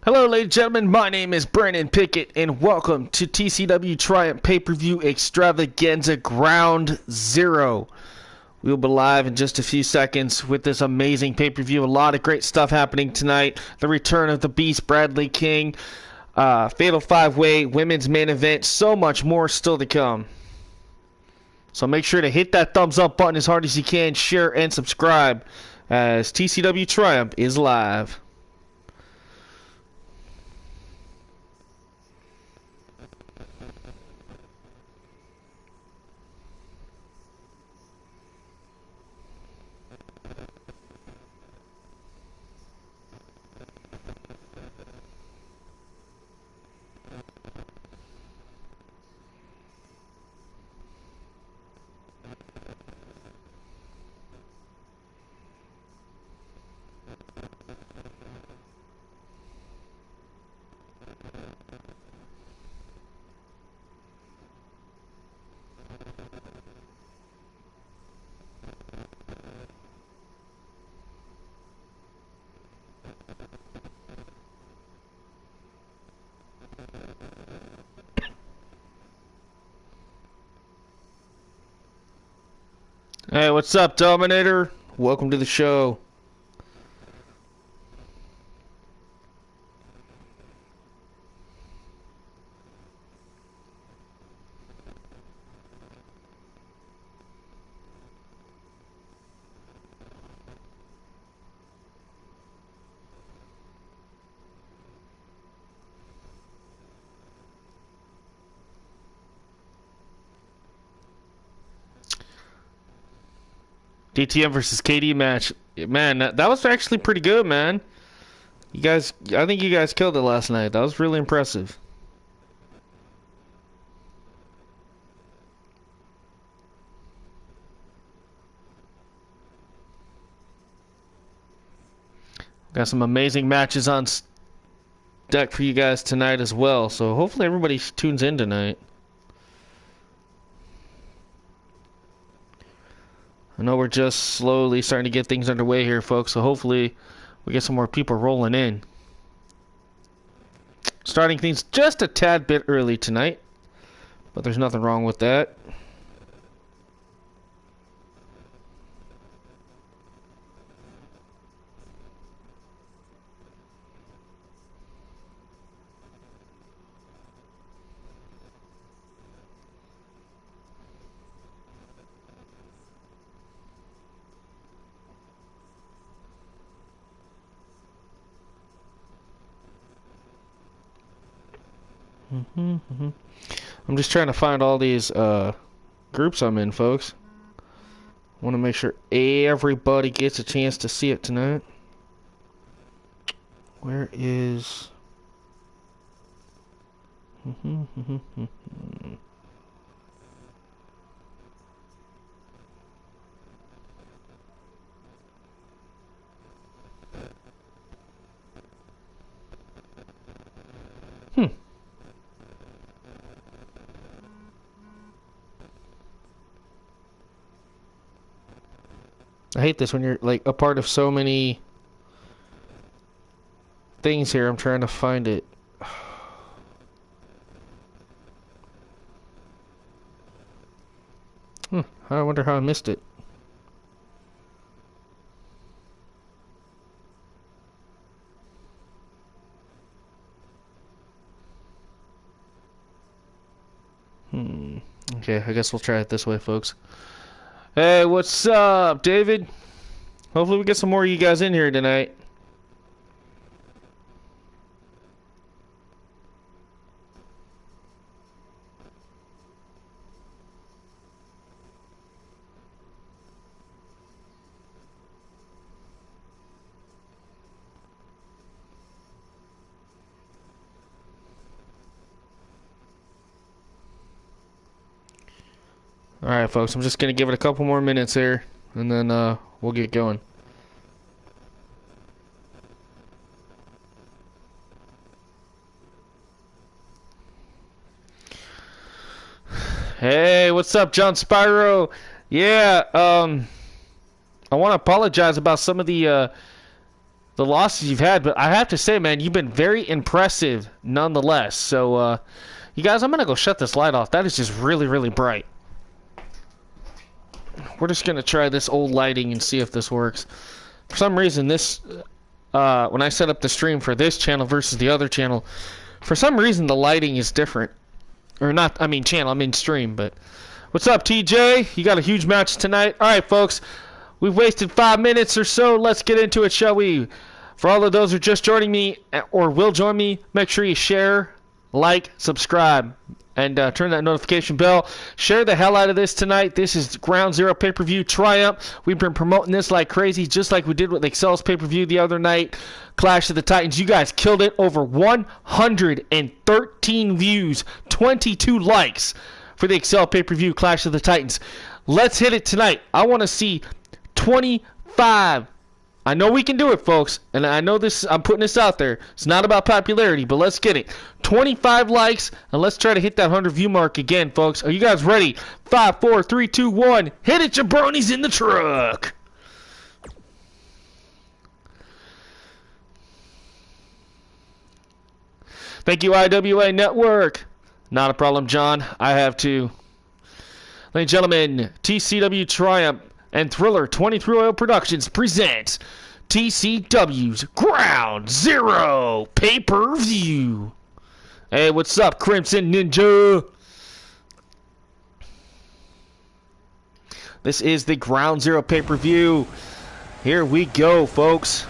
Hello, ladies and gentlemen. My name is Brandon Pickett, and welcome to TCW Triumph Pay-Per-View Extravaganza Ground Zero. We will be live in just a few seconds with this amazing pay-per-view. A lot of great stuff happening tonight. The return of the Beast, Bradley King, Fatal 5-Way, Women's Main Event, so much more still to come. So make sure to hit that thumbs up button as hard as you can, share, and subscribe as TCW Triumph is live. Hey, what's up, Dominator? Welcome to the show. DTM versus KD match. Man, that was actually pretty good, man. You guys, I think you guys killed it last night. That was really impressive. Got some amazing matches on deck for you guys tonight as well. So hopefully everybody tunes in tonight. I know we're just slowly starting to get things underway here, folks, so hopefully we get some more people rolling in. Starting things just a tad bit early tonight, but there's nothing wrong with that. I'm just trying to find all these groups I'm in, folks. Want to make sure everybody gets a chance to see it tonight. Where is... I hate this when you're like a part of so many things here. I'm trying to find it. I wonder how I missed it. Okay, I guess we'll try it this way, folks. Hey, what's up, David? Hopefully we get some more of you guys in here tonight. Alright, folks, I'm just going to give it a couple more minutes here, and then we'll get going. Hey, what's up, John Spyro? Yeah, I want to apologize about some of the the losses you've had, but I have to say, man, you've been very impressive nonetheless. So, you guys, I'm going to go shut this light off. That is just really, really bright. We're just going to try this old lighting and see if this works. For some reason, this, when I set up the stream for this channel versus the other channel, for some reason the lighting is different. Or not, I mean channel, I mean stream, but... What's up, TJ? You got a huge match tonight. All right, folks. We've wasted 5 minutes or so. Let's get into it, shall we? For all of those who are just joining me or will join me, make sure you share, like, subscribe, and turn that notification bell. Share the hell out of this tonight. This is Ground Zero pay-per-view Triumph. We've been promoting this like crazy, just like we did with Excel's pay-per-view the other night. Clash of the Titans. You guys killed it. Over 113 views, 22 likes for the Excel pay-per-view Clash of the Titans. Let's hit it tonight. I want to see 25. I know we can do it, folks, and I know this. I'm putting this out there. It's not about popularity, but let's get it. 25 likes, and let's try to hit that 100 view mark again, folks. Are you guys ready? 5, 4, 3, 2, 1. Hit it, jabronis in the truck. Thank you, IWA Network. Not a problem, John. I have to. Ladies and gentlemen, TCW Triumph and Thriller 23 Oil Productions presents TCW's Ground Zero pay-per-view. Hey, what's up, Crimson Ninja? This is the Ground Zero pay-per-view. Here we go, folks.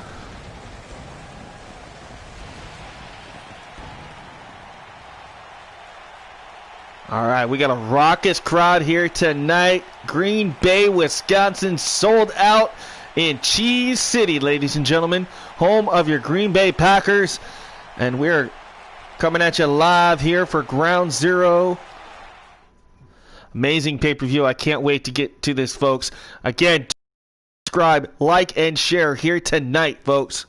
All right, we got a raucous crowd here tonight. Green Bay, Wisconsin, sold out in Cheese City, ladies and gentlemen, home of your Green Bay Packers. And we're coming at you live here for Ground Zero. Amazing pay-per-view. I can't wait to get to this, folks. Again, subscribe, like, and share here tonight, folks.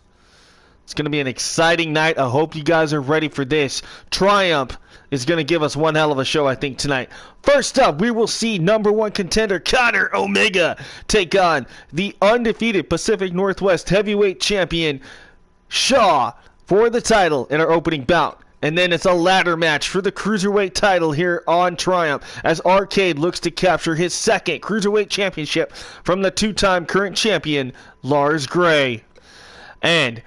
It's going to be an exciting night. I hope you guys are ready for this. Triumph is going to give us one hell of a show, I think, tonight. First up, we will see number one contender Conor Omega take on the undefeated Pacific Northwest heavyweight champion Shaw for the title in our opening bout. And then it's a ladder match for the cruiserweight title here on Triumph as Arcade looks to capture his second cruiserweight championship from the two-time current champion Lars Gray. And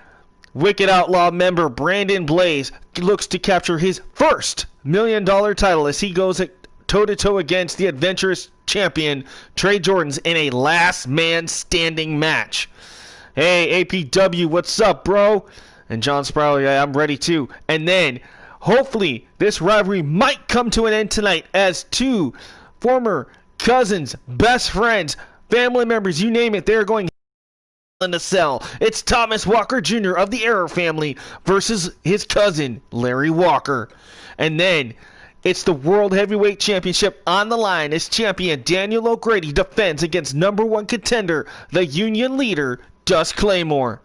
Wicked Outlaw member Brandon Blaze looks to capture his first $1 million title as he goes toe-to-toe against the adventurous champion Trey Jordans in a last man standing match. Hey, APW, what's up, bro? And John Sproul, yeah, I'm ready too. And then, hopefully, this rivalry might come to an end tonight as two former cousins, best friends, family members, you name it, they're going in the cell. It's Thomas Walker Jr. of the Error family versus his cousin, Larry Walker. And then, it's the World Heavyweight Championship on the line as champion Daniel O'Grady defends against number one contender, the Union leader, Dust Claymore.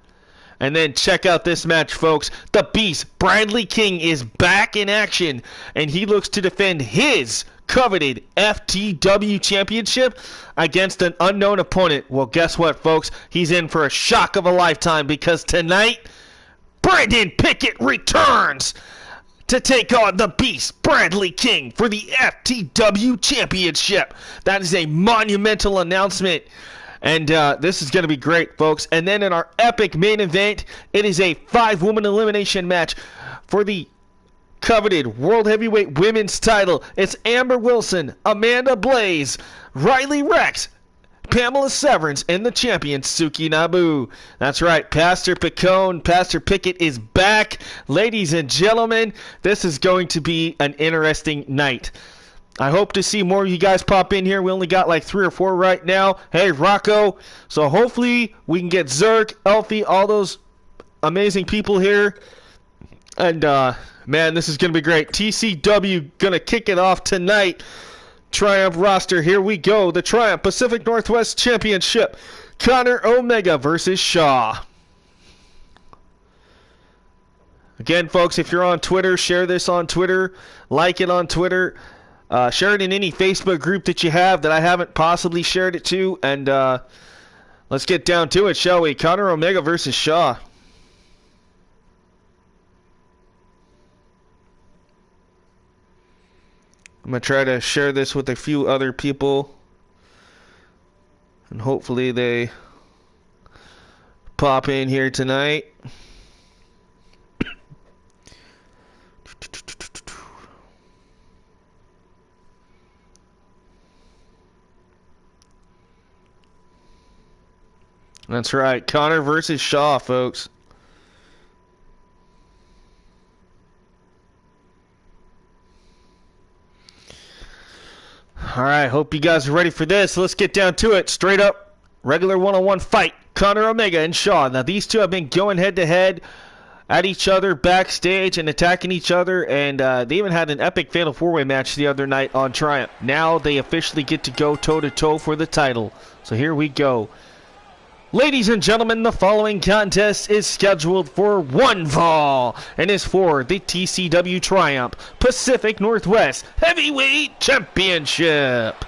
And then check out this match, folks. The Beast, Bradley King, is back in action, and he looks to defend his coveted FTW championship against an unknown opponent. Well, guess what, folks? He's in for a shock of a lifetime because tonight, Brandon Pickett returns to take on the Beast, Bradley King, for the FTW championship. That is a monumental announcement. And this is going to be great, folks. And then in our epic main event, it is a 5-woman elimination match for the coveted World Heavyweight Women's title. It's Amber Wilson, Amanda Blaze, Riley Rex, Pamela Severance, and the champion Suki Nabu. That's right, Pastor Picone, Pastor Pickett is back. Ladies and gentlemen, this is going to be an interesting night. I hope to see more of you guys pop in here. We only got like 3 or 4 right now. Hey, Rocco. So hopefully we can get Zerk, Elfie, all those amazing people here. And, man, this is going to be great. TCW going to kick it off tonight. Triumph roster, here we go. The Triumph Pacific Northwest Championship. Conor Omega versus Shaw. Again, folks, if you're on Twitter, share this on Twitter. Like it on Twitter. Share it in any Facebook group that you have that I haven't possibly shared it to. And let's get down to it, shall we? Conor Omega versus Shaw. I'm going to try to share this with a few other people. And hopefully they pop in here tonight. That's right. Connor versus Shaw, folks. All right, hope you guys are ready for this. Let's get down to it. Straight up, regular one-on-one fight. Connor Omega and Shaw. Now, these two have been going head-to-head at each other backstage and attacking each other, and they even had an epic fatal four-way match the other night on Triumph. Now they officially get to go toe-to-toe for the title. So here we go. Ladies and gentlemen, the following contest is scheduled for one fall and is for the TCW Triumph Pacific Northwest Heavyweight Championship.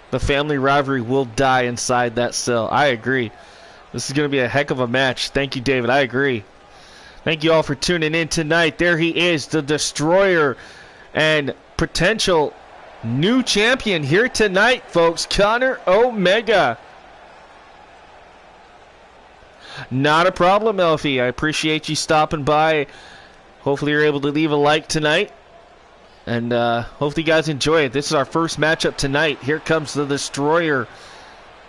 The family rivalry will die inside that cell. I agree. This is going to be a heck of a match. Thank you, David. I agree. Thank you all for tuning in tonight. There he is, the Destroyer and potential new champion here tonight, folks. Connor Omega. Not a problem, Elfie. I appreciate you stopping by. Hopefully you're able to leave a like tonight. And hopefully you guys enjoy it. This is our first matchup tonight. Here comes the Destroyer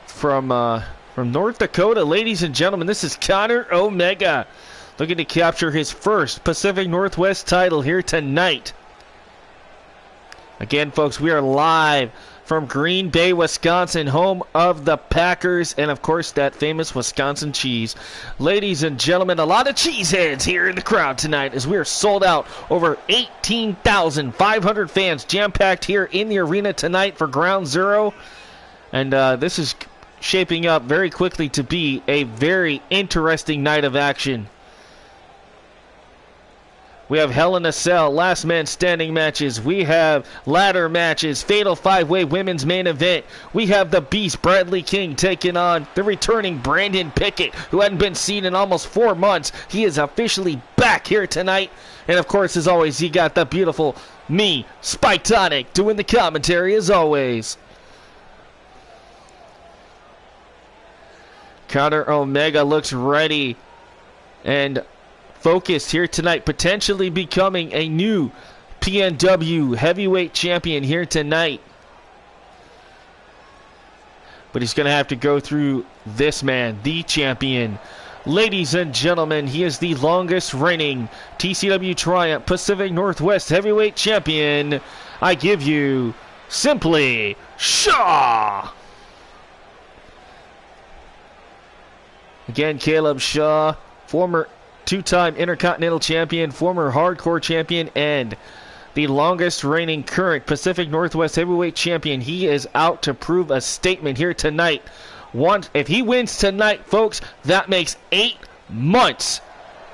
from North Dakota. Ladies and gentlemen, this is Connor Omega, looking to capture his first Pacific Northwest title here tonight. Again, folks, we are live from Green Bay, Wisconsin, home of the Packers, and, of course, that famous Wisconsin cheese. Ladies and gentlemen, a lot of cheeseheads here in the crowd tonight as we are sold out. Over 18,500 fans jam-packed here in the arena tonight for Ground Zero. And this is shaping up very quickly to be a very interesting night of action. We have Hell in a Cell, last man standing matches. We have ladder matches, fatal five-way women's main event. We have the Beast Bradley King taking on the returning Brandon Pickett, who hadn't been seen in almost 4 months. He is officially back here tonight. And of course, as always, you got the beautiful me, Spike Tonic, doing the commentary as always. Connor Omega looks ready and focused here tonight, potentially becoming a new PNW heavyweight champion here tonight. But he's going to have to go through this man, the champion. Ladies and gentlemen, he is the longest reigning TCW Triumph Pacific Northwest heavyweight champion. I give you simply Shaw. Again, Caleb Shaw, former two-time Intercontinental Champion, former Hardcore Champion, and the longest reigning current Pacific Northwest Heavyweight Champion. He is out to prove a statement here tonight. If he wins tonight, folks, that makes 8 months.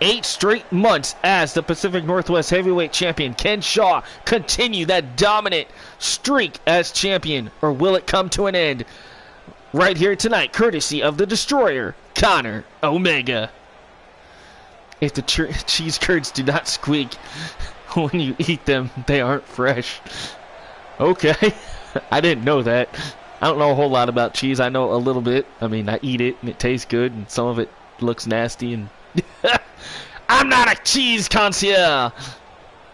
8 straight months as the Pacific Northwest Heavyweight Champion. Can Shaw continue that dominant streak as champion, or will it come to an end right here tonight, courtesy of the Destroyer, Connor Omega? If the cheese curds do not squeak when you eat them, they aren't fresh. Okay. I didn't know that. I don't know a whole lot about cheese. I know a little bit. I mean, I eat it, and it tastes good, and some of it looks nasty. And I'm not a cheese connoisseur.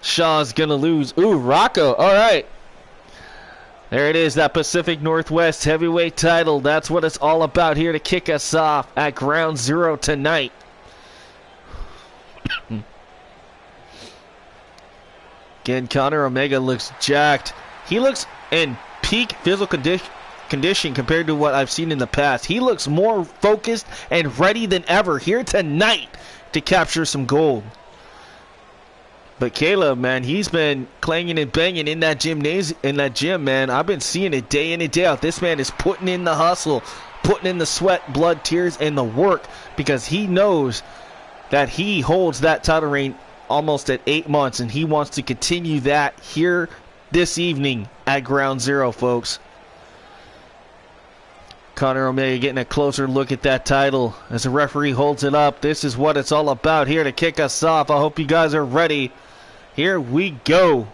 Shaw's gonna lose. Ooh, Rocco. All right. There it is, that Pacific Northwest heavyweight title. That's what it's all about here to kick us off at Ground Zero tonight. Again, Connor Omega looks jacked. He looks in peak physical condition compared to what I've seen in the past. He looks more focused and ready than ever here tonight to capture some gold. But Caleb, man, he's been clanging and banging in that gym, man. I've been seeing it day in and day out. This man is putting in the hustle, putting in the sweat, blood, tears, and the work, because he knows that he holds that title reign almost at 8 months, and he wants to continue that here this evening at Ground Zero, folks. Connor Omega getting a closer look at that title as the referee holds it up. This is what it's all about here to kick us off. I hope you guys are ready. Here we go.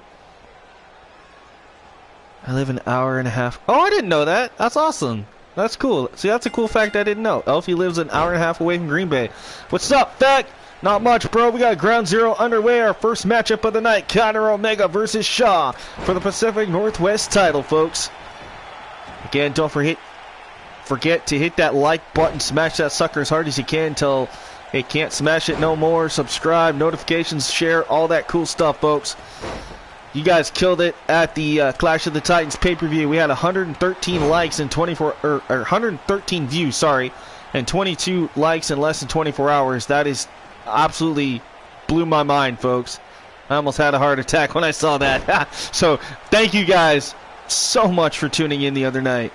I live an hour and a half. Oh, I didn't know that. That's awesome. That's cool. See, that's a cool fact I didn't know. Elfie lives an hour and a half away from Green Bay. What's up, Feck? Not much, bro. We got Ground Zero underway. Our first matchup of the night. Conor Omega versus Shaw for the Pacific Northwest title, folks. Again, don't forget to hit that like button. Smash that sucker as hard as you can until it can't smash it no more. Subscribe, notifications, share, all that cool stuff, folks. You guys killed it at the Clash of the Titans pay-per-view. We had 113 likes and 113 views, sorry, and 22 likes in less than 24 hours. That is absolutely blew my mind, folks. I almost had a heart attack when I saw that. So thank you guys so much for tuning in the other night.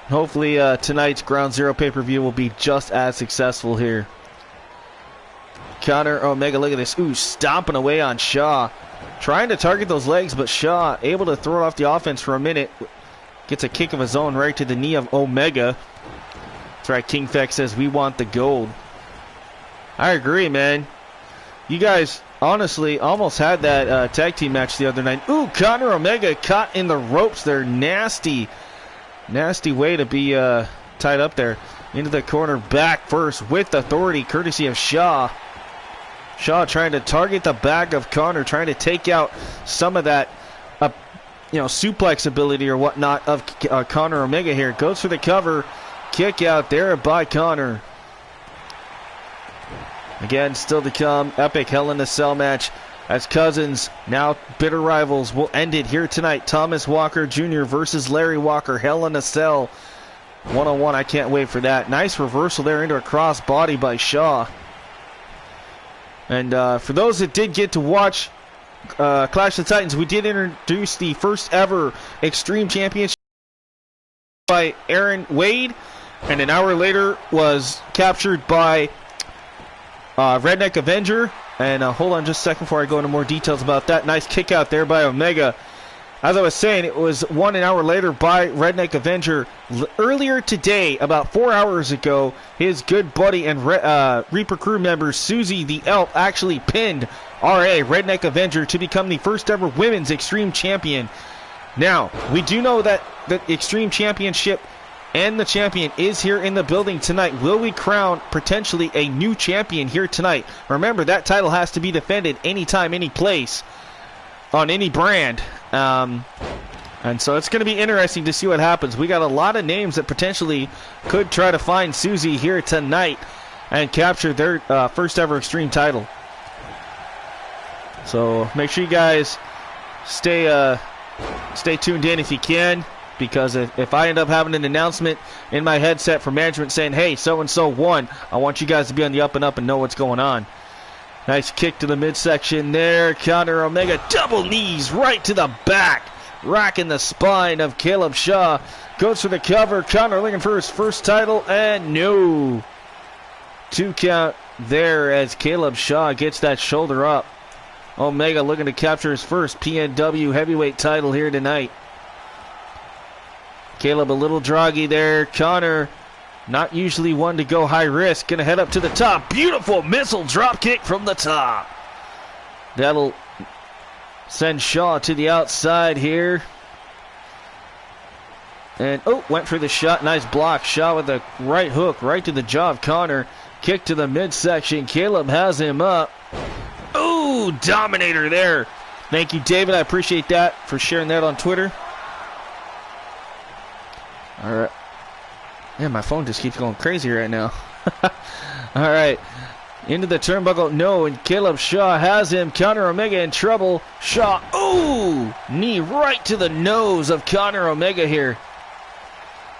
Hopefully tonight's Ground Zero pay-per-view will be just as successful here. Conor Omega, look at this. Ooh, stomping away on Shaw. Trying to target those legs, but Shaw able to throw it off the offense for a minute. Gets a kick of his own right to the knee of Omega. That's right, King Feck says we want the gold. I agree, man. You guys honestly almost had that tag team match the other night. Ooh, Conor Omega caught in the ropes there. Nasty way to be tied up there. Into the corner, back first with authority, courtesy of Shaw. Shaw trying to target the back of Conor, trying to take out some of that, suplex ability or whatnot of Conor Omega here. Goes for the cover, kick out there by Conor. Again, still to come, epic Hell in a Cell match as cousins, now bitter rivals, will end it here tonight. Thomas Walker Jr. versus Larry Walker, Hell in a Cell, one-on-one. I can't wait for that. Nice reversal there into a cross body by Shaw. And for those that did get to watch Clash of the Titans, we did introduce the first ever Extreme Championship by Aaron Wade, and an hour later was captured by Redneck Avenger. And hold on just a second before I go into more details about that. Nice kick out there by Omega. As I was saying, it was an hour later by Redneck Avenger. Earlier today, about 4 hours ago, his good buddy and Reaper crew member Susie the Elf actually pinned R.A. Redneck Avenger to become the first ever women's Extreme Champion. Now, we do know that the Extreme Championship and the champion is here in the building tonight. Will we crown potentially a new champion here tonight? Remember, that title has to be defended anytime, any place, on any brand. And so it's going to be interesting to see what happens. We got a lot of names that potentially could try to find Susie here tonight and capture their first ever Extreme title. So make sure you guys stay tuned in if you can, because if I end up having an announcement in my headset from management saying, hey, so-and-so won, I want you guys to be on the up and up and know what's going on. Nice kick to the midsection there. Conor Omega, double knees right to the back, racking the spine of Caleb Shaw. Goes for the cover. Conor looking for his first title, and no. 2 count there as Caleb Shaw gets that shoulder up. Omega looking to capture his first PNW heavyweight title here tonight. Caleb a little droggy there. Conor not usually one to go high risk. Gonna head up to the top. Beautiful missile drop kick from the top. That'll send Shaw to the outside here. And, went for the shot. Nice block. Shaw with a right hook right to the jaw of Conor. Kick to the midsection. Caleb has him up. Ooh, Dominator there. Thank you, David. I appreciate that for sharing that on Twitter. All right. Yeah, my phone just keeps going crazy right now. All right. Into the turnbuckle. No, and Caleb Shaw has him. Conor Omega in trouble. Shaw. Ooh! Knee right to the nose of Conor Omega here.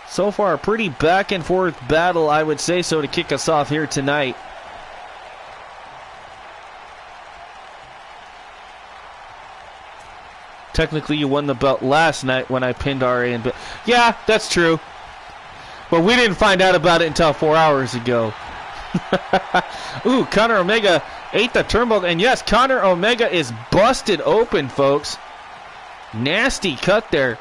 So far, a pretty back and forth battle, I would say so, to kick us off here tonight. Technically, you won the belt last night when I pinned RA and Bill. Yeah, that's true. But we didn't find out about it until 4 hours ago. Ooh, Conor Omega ate the turnbuckle. And yes, Conor Omega is busted open, folks. Nasty cut there.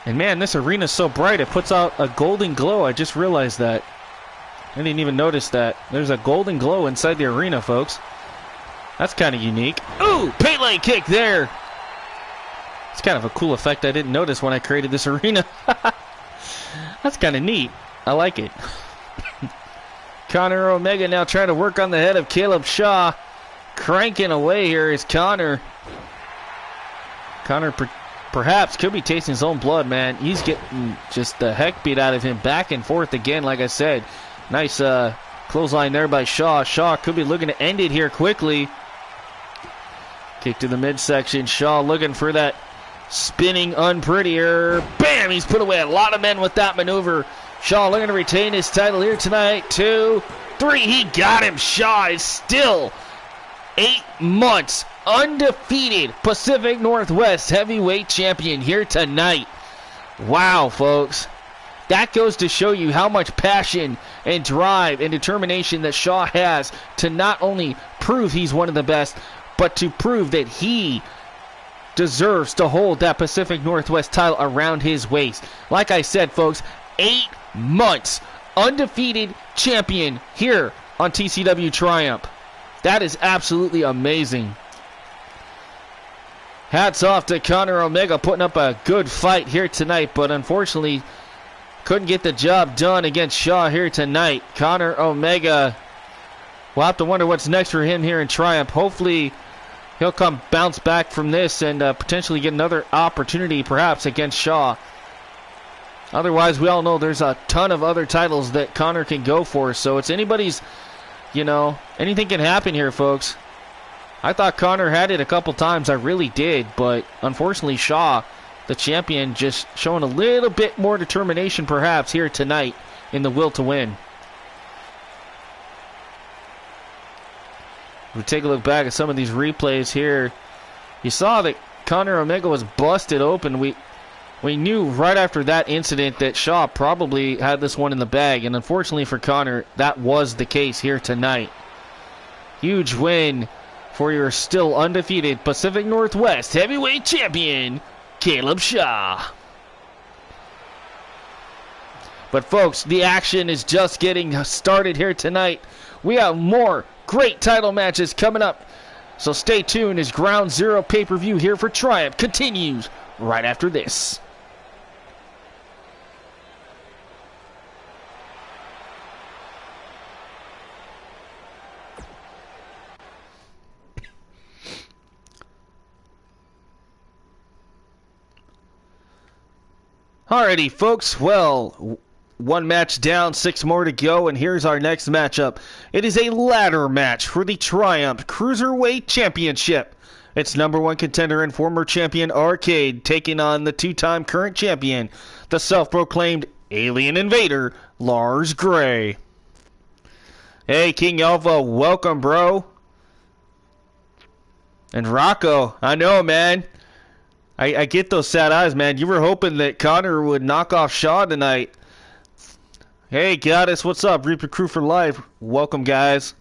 And man, this arena's so bright, it puts out a golden glow. I just realized that. I didn't even notice that. There's a golden glow inside the arena, folks. That's kind of unique. Ooh, Pele kick there. It's kind of a cool effect I didn't notice when I created this arena. That's kind of neat. I like it. Conor Omega now trying to work on the head of Caleb Shaw. Cranking away here is Conor. Conor perhaps could be tasting his own blood, man. He's getting just the heck beat out of him back and forth again, like I said. Nice clothesline there by Shaw. Shaw could be looking to end it here quickly. Kick to the midsection. Shaw looking for that spinning unprettier. Bam! He's put away a lot of men with that maneuver. Shaw looking to retain his title here tonight. 2, 3. He got him. Shaw is still 8 months undefeated Pacific Northwest heavyweight champion here tonight. Wow, folks. That goes to show you how much passion and drive and determination that Shaw has to not only prove he's one of the best, but to prove that he deserves to hold that Pacific Northwest title around his waist. Like I said, folks, 8 months undefeated champion here on TCW Triumph. That is absolutely amazing. Hats off to Conor Omega putting up a good fight here tonight, but unfortunately couldn't get the job done against Shaw here tonight. Conor Omega, we'll have to wonder what's next for him here in Triumph. Hopefully he'll come bounce back from this and potentially get another opportunity perhaps against Shaw. Otherwise, we all know there's a ton of other titles that Conor can go for, so it's anybody's, anything can happen here, folks. I thought Conor had it a couple times, I really did, but unfortunately Shaw, the champion, just showing a little bit more determination perhaps here tonight in the will to win. We take a look back at some of these replays here. You saw that Conor Omega was busted open. We knew right after that incident that Shaw probably had this one in the bag, and unfortunately for Conor, that was the case here tonight. Huge win for your still undefeated Pacific Northwest heavyweight champion, Caleb Shaw. But folks, the action is just getting started here tonight. We have more great title matches coming up, so stay tuned as Ground Zero pay-per-view here for Triumph continues right after this. Alrighty, folks. Well, one match down, 6 more to go, and here's our next matchup. It is a ladder match for the Triumph Cruiserweight Championship. It's #1 contender and former champion Arcade taking on the 2-time current champion, the self-proclaimed alien invader, Lars Gray. Hey, King Alpha, welcome, bro. And Rocco, I know, man. I get those sad eyes, man. You were hoping that Conor would knock off Shaw tonight. Hey, Goddess, what's up? Reaper Crew for Life. Welcome, guys.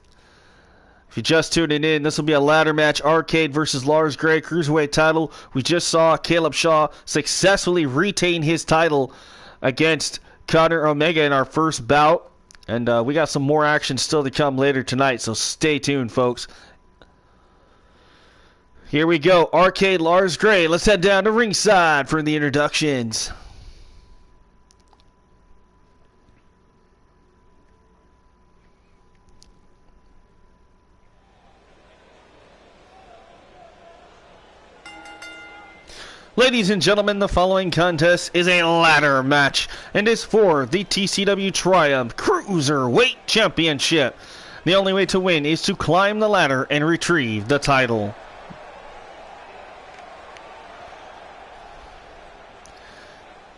If you're just tuning in, this will be a ladder match. Arcade versus Lars Gray, Cruiserweight title. We just saw Caleb Shaw successfully retain his title against Conor Omega in our first bout. And we got some more action still to come later tonight, so stay tuned, folks. Here we go, Arcade, Lars Gray. Let's head down to ringside for the introductions. Ladies and gentlemen, the following contest is a ladder match and is for the TCW Triumph Cruiserweight Championship. The only way to win is to climb the ladder and retrieve the title.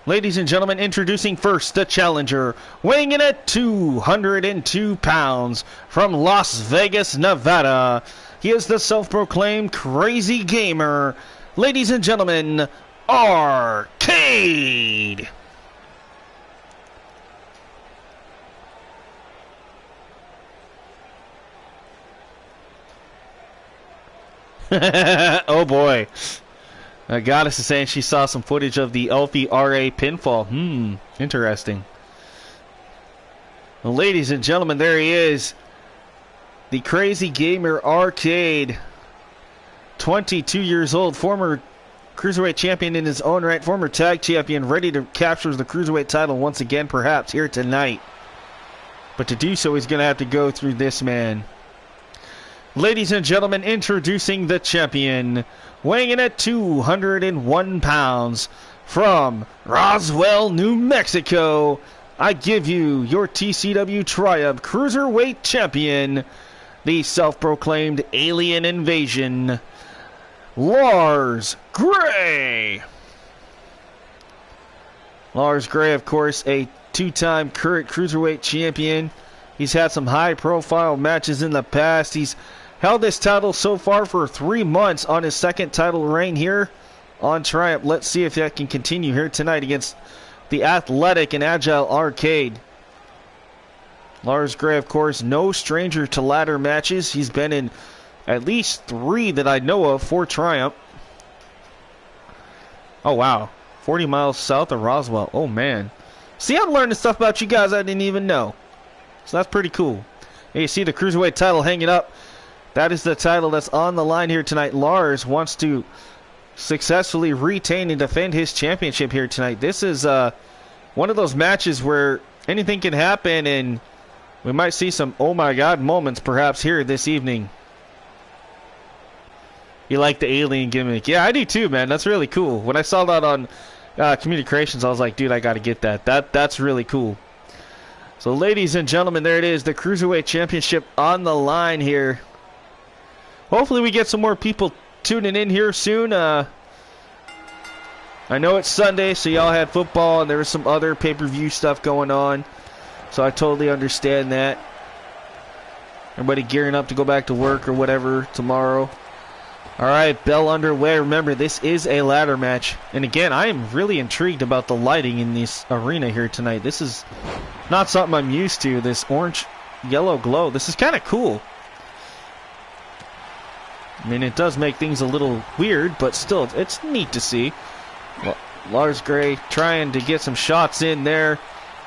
Ladies and gentlemen, introducing first the challenger, weighing in at 202 pounds, from Las Vegas, Nevada. He is the self-proclaimed crazy gamer. Ladies and gentlemen, Arcade! Oh boy. Goddess is saying she saw some footage of the Elfie RA pinfall. Interesting. Well, ladies and gentlemen, there he is. The crazy gamer Arcade. 22 years old, former cruiserweight champion in his own right, former tag champion, ready to capture the cruiserweight title once again, perhaps, here tonight. But to do so, he's going to have to go through this man. Ladies and gentlemen, introducing the champion, weighing in at 201 pounds, from Roswell, New Mexico, I give you your TCW Triumph Cruiserweight Champion, the self-proclaimed Alien Invasion, Lars Gray. Lars Gray, of course, a two-time current Cruiserweight Champion. He's had some high-profile matches in the past. He's held this title so far for 3 months on his second title reign here on Triumph. Let's see if that can continue here tonight against the athletic and agile Arcade. Lars Gray, of course, no stranger to ladder matches. He's been in at least 3 that I know of for Triumph. Oh, wow. 40 miles south of Roswell. Oh, man. See, I'm learning stuff about you guys I didn't even know. So that's pretty cool. Hey, you see the Cruiserweight title hanging up. That is the title that's on the line here tonight. Lars wants to successfully retain and defend his championship here tonight. This is one of those matches where anything can happen, and we might see some oh my god moments perhaps here this evening. You like the alien gimmick? Yeah, I do too, man. That's really cool. When I saw that on Communications, I was like, dude, I gotta get that. That's really cool. So ladies and gentlemen, there it is, the Cruiserweight Championship on the line here. Hopefully we get some more people tuning in here soon. I know it's Sunday, so y'all had football and there was some other pay-per-view stuff going on, so I totally understand that. Everybody gearing up to go back to work or whatever tomorrow. Alright, bell underway. Remember, this is a ladder match. And again, I am really intrigued about the lighting in this arena here tonight. This is not something I'm used to, this orange-yellow glow. This is kind of cool. I mean, it does make things a little weird, but still, it's neat to see. Lars Gray trying to get some shots in there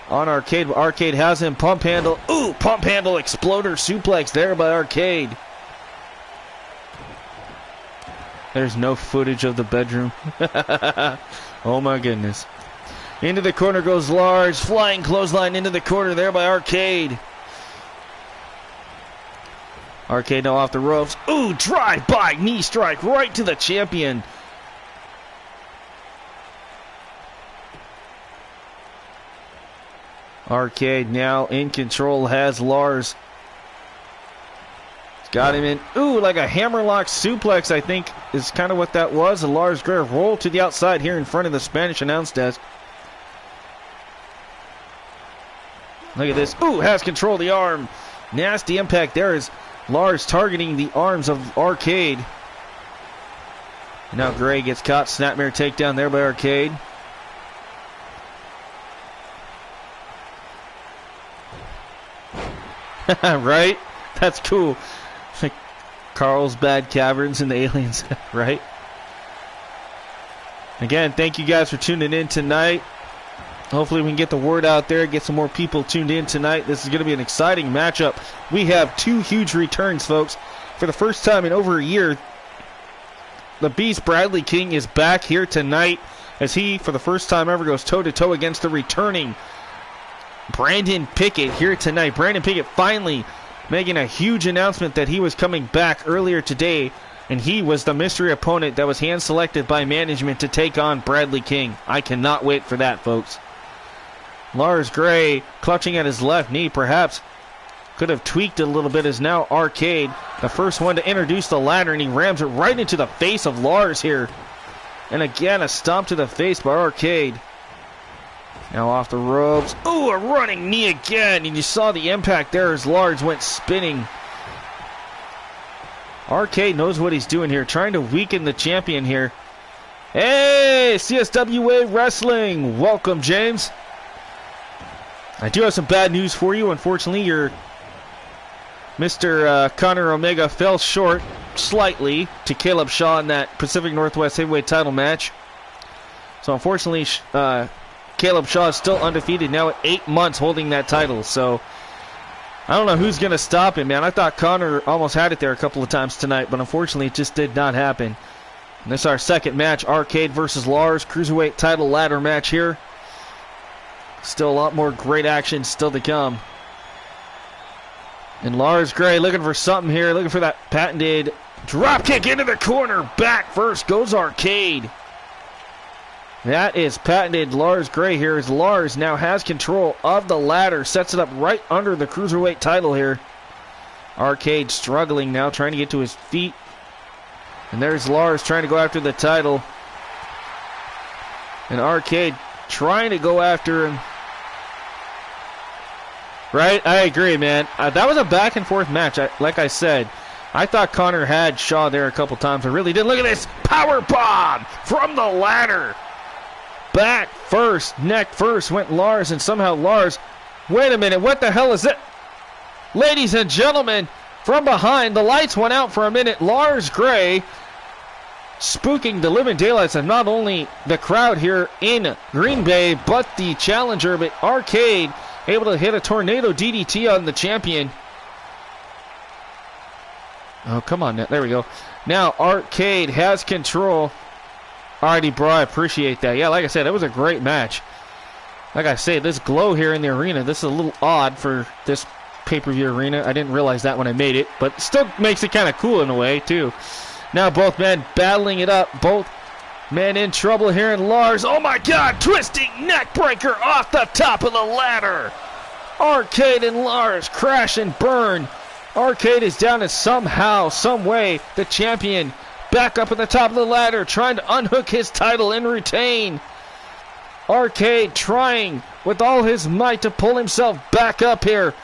on Arcade. Arcade has him pump handle. Ooh, pump handle exploder suplex there by Arcade. There's no footage of the bedroom. Oh my goodness. Into the corner goes Lars. Flying clothesline into the corner there by Arcade. Arcade now off the ropes. Ooh, drive-by knee strike right to the champion. Arcade now in control, has Lars. He's got him in. Ooh, like a hammerlock suplex, I think, is kind of what that was. And Lars Gray rolled to the outside here in front of the Spanish announce desk. Look at this. Ooh, has control of the arm. Nasty impact there is Lars targeting the arms of Arcade. And now Gray gets caught. Snapmare takedown there by Arcade. Right? That's cool. Like Carlsbad Caverns and the aliens, right? Again, thank you guys for tuning in tonight. Hopefully we can get the word out there, get some more people tuned in tonight. This is going to be an exciting matchup. We have 2 huge returns, folks. For the first time in over a year, the Beast Bradley King is back here tonight as he, for the first time ever, goes toe-to-toe against the returning Brandon Pickett here tonight. Brandon Pickett finally making a huge announcement that he was coming back earlier today, and he was the mystery opponent that was hand-selected by management to take on Bradley King. I cannot wait for that, folks. Lars Gray clutching at his left knee, perhaps could have tweaked it a little bit, as now Arcade, the first one to introduce the ladder, and he rams it right into the face of Lars here. And again, a stomp to the face by Arcade. Now off the ropes. Ooh, a running knee again, and you saw the impact there as Lars went spinning. Arcade knows what he's doing here, trying to weaken the champion here. Hey, CSWA Wrestling. Welcome, James. I do have some bad news for you. Unfortunately, your Mr. Connor Omega fell short slightly to Caleb Shaw in that Pacific Northwest Heavyweight title match. So unfortunately, Caleb Shaw is still undefeated now at 8 months holding that title. So I don't know who's going to stop him, man. I thought Connor almost had it there a couple of times tonight, but unfortunately it just did not happen. And this is our second match, Arcade versus Lars, Cruiserweight title ladder match here. Still a lot more great action still to come. And Lars Gray looking for something here, looking for that patented drop kick into the corner. Back first goes Arcade. That is patented Lars Gray here, as Lars now has control of the ladder. Sets it up right under the Cruiserweight title here. Arcade struggling now, trying to get to his feet. And there's Lars trying to go after the title. And Arcade trying to go after him. Right? I agree, man. That was a back and forth match. Like I said, I thought Connor had Shaw there a couple times. I really did. Look at this power bomb from the ladder. Back first, neck first went Lars, and somehow Lars... Wait a minute, what the hell is it? Ladies and gentlemen, from behind, the lights went out for a minute. Lars Gray spooking the living daylights of not only the crowd here in Green Bay, but the challenger, but Arcade able to hit a tornado DDT on the champion. Oh, come on. There we go. Now Arcade has control. Alrighty, bro, I appreciate that. Yeah, like I said, it was a great match. Like I say, this glow here in the arena, this is a little odd for this pay-per-view arena. I didn't realize that when I made it, but still makes it kind of cool in a way, too. Now both men battling it up. Both men in trouble here, and Lars, oh my God, twisting neck breaker off the top of the ladder. Arcade and Lars crash and burn. Arcade is down, and somehow, some way, the champion back up at the top of the ladder, trying to unhook his title and retain. Arcade trying with all his might to pull himself back up here.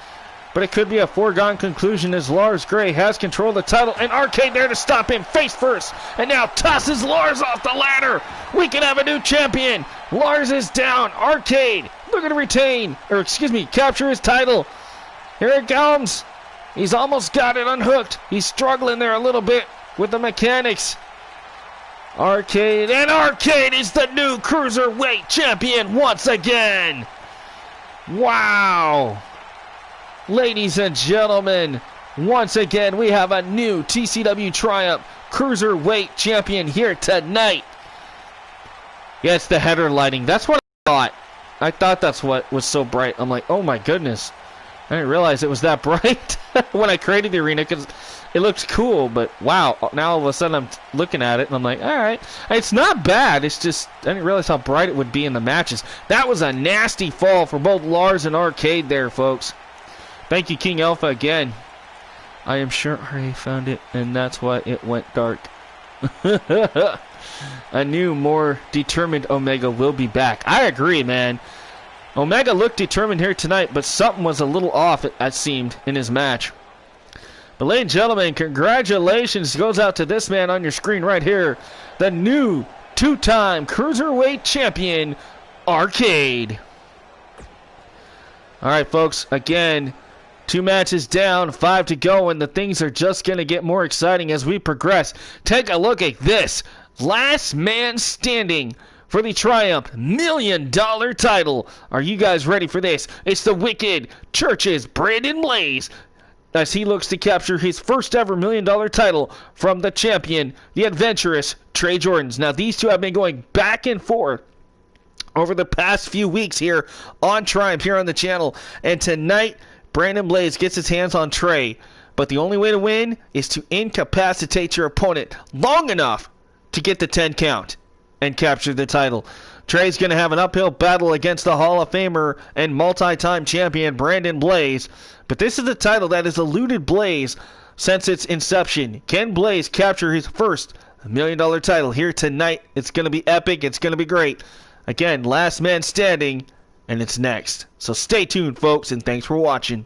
But it could be a foregone conclusion as Lars Gray has control of the title. And Arcade there to stop him face first. And now tosses Lars off the ladder. We can have a new champion. Lars is down. Arcade looking to retain, or excuse me, capture his title. Here it comes. He's almost got it unhooked. He's struggling there a little bit with the mechanics. Arcade, and Arcade is the new Cruiserweight champion once again. Wow. Ladies and gentlemen, once again we have a new TCW Triumph Cruiserweight champion here tonight. Yeah, it's the header lighting. That's what I thought. I thought that's what was so bright. I'm like, oh my goodness. I didn't realize it was that bright when I created the arena, because it looks cool, but wow, now all of a sudden I'm looking at it and I'm like, alright. It's not bad, it's just, I didn't realize how bright it would be in the matches. That was a nasty fall for both Lars and Arcade there, folks. Thank you, King Alpha, again. I am sure RA found it, and that's why it went dark. A new, more determined Omega will be back. I agree, man. Omega looked determined here tonight, but something was a little off, it seemed, in his match. But ladies and gentlemen, congratulations goes out to this man on your screen right here. The new two-time Cruiserweight champion, Arcade. Alright, folks, again, 2 matches down, 5 to go, and the things are just going to get more exciting as we progress. Take a look at this. Last man standing for the Triumph $1 million title. Are you guys ready for this? It's the Wicked Church's Brandon Blaze, as he looks to capture his first ever $1 million title from the champion, the adventurous Trey Jordans. Now, these two have been going back and forth over the past few weeks here on Triumph, here on the channel. And tonight, Brandon Blaze gets his hands on Trey. But the only way to win is to incapacitate your opponent long enough to get the 10 count and capture the title. Trey's going to have an uphill battle against the Hall of Famer and multi-time champion Brandon Blaze. But this is the title that has eluded Blaze since its inception. Can Blaze capture his first $1 million title here tonight? It's going to be epic. It's going to be great. Again, last man standing, and it's next. So stay tuned, folks, and thanks for watching.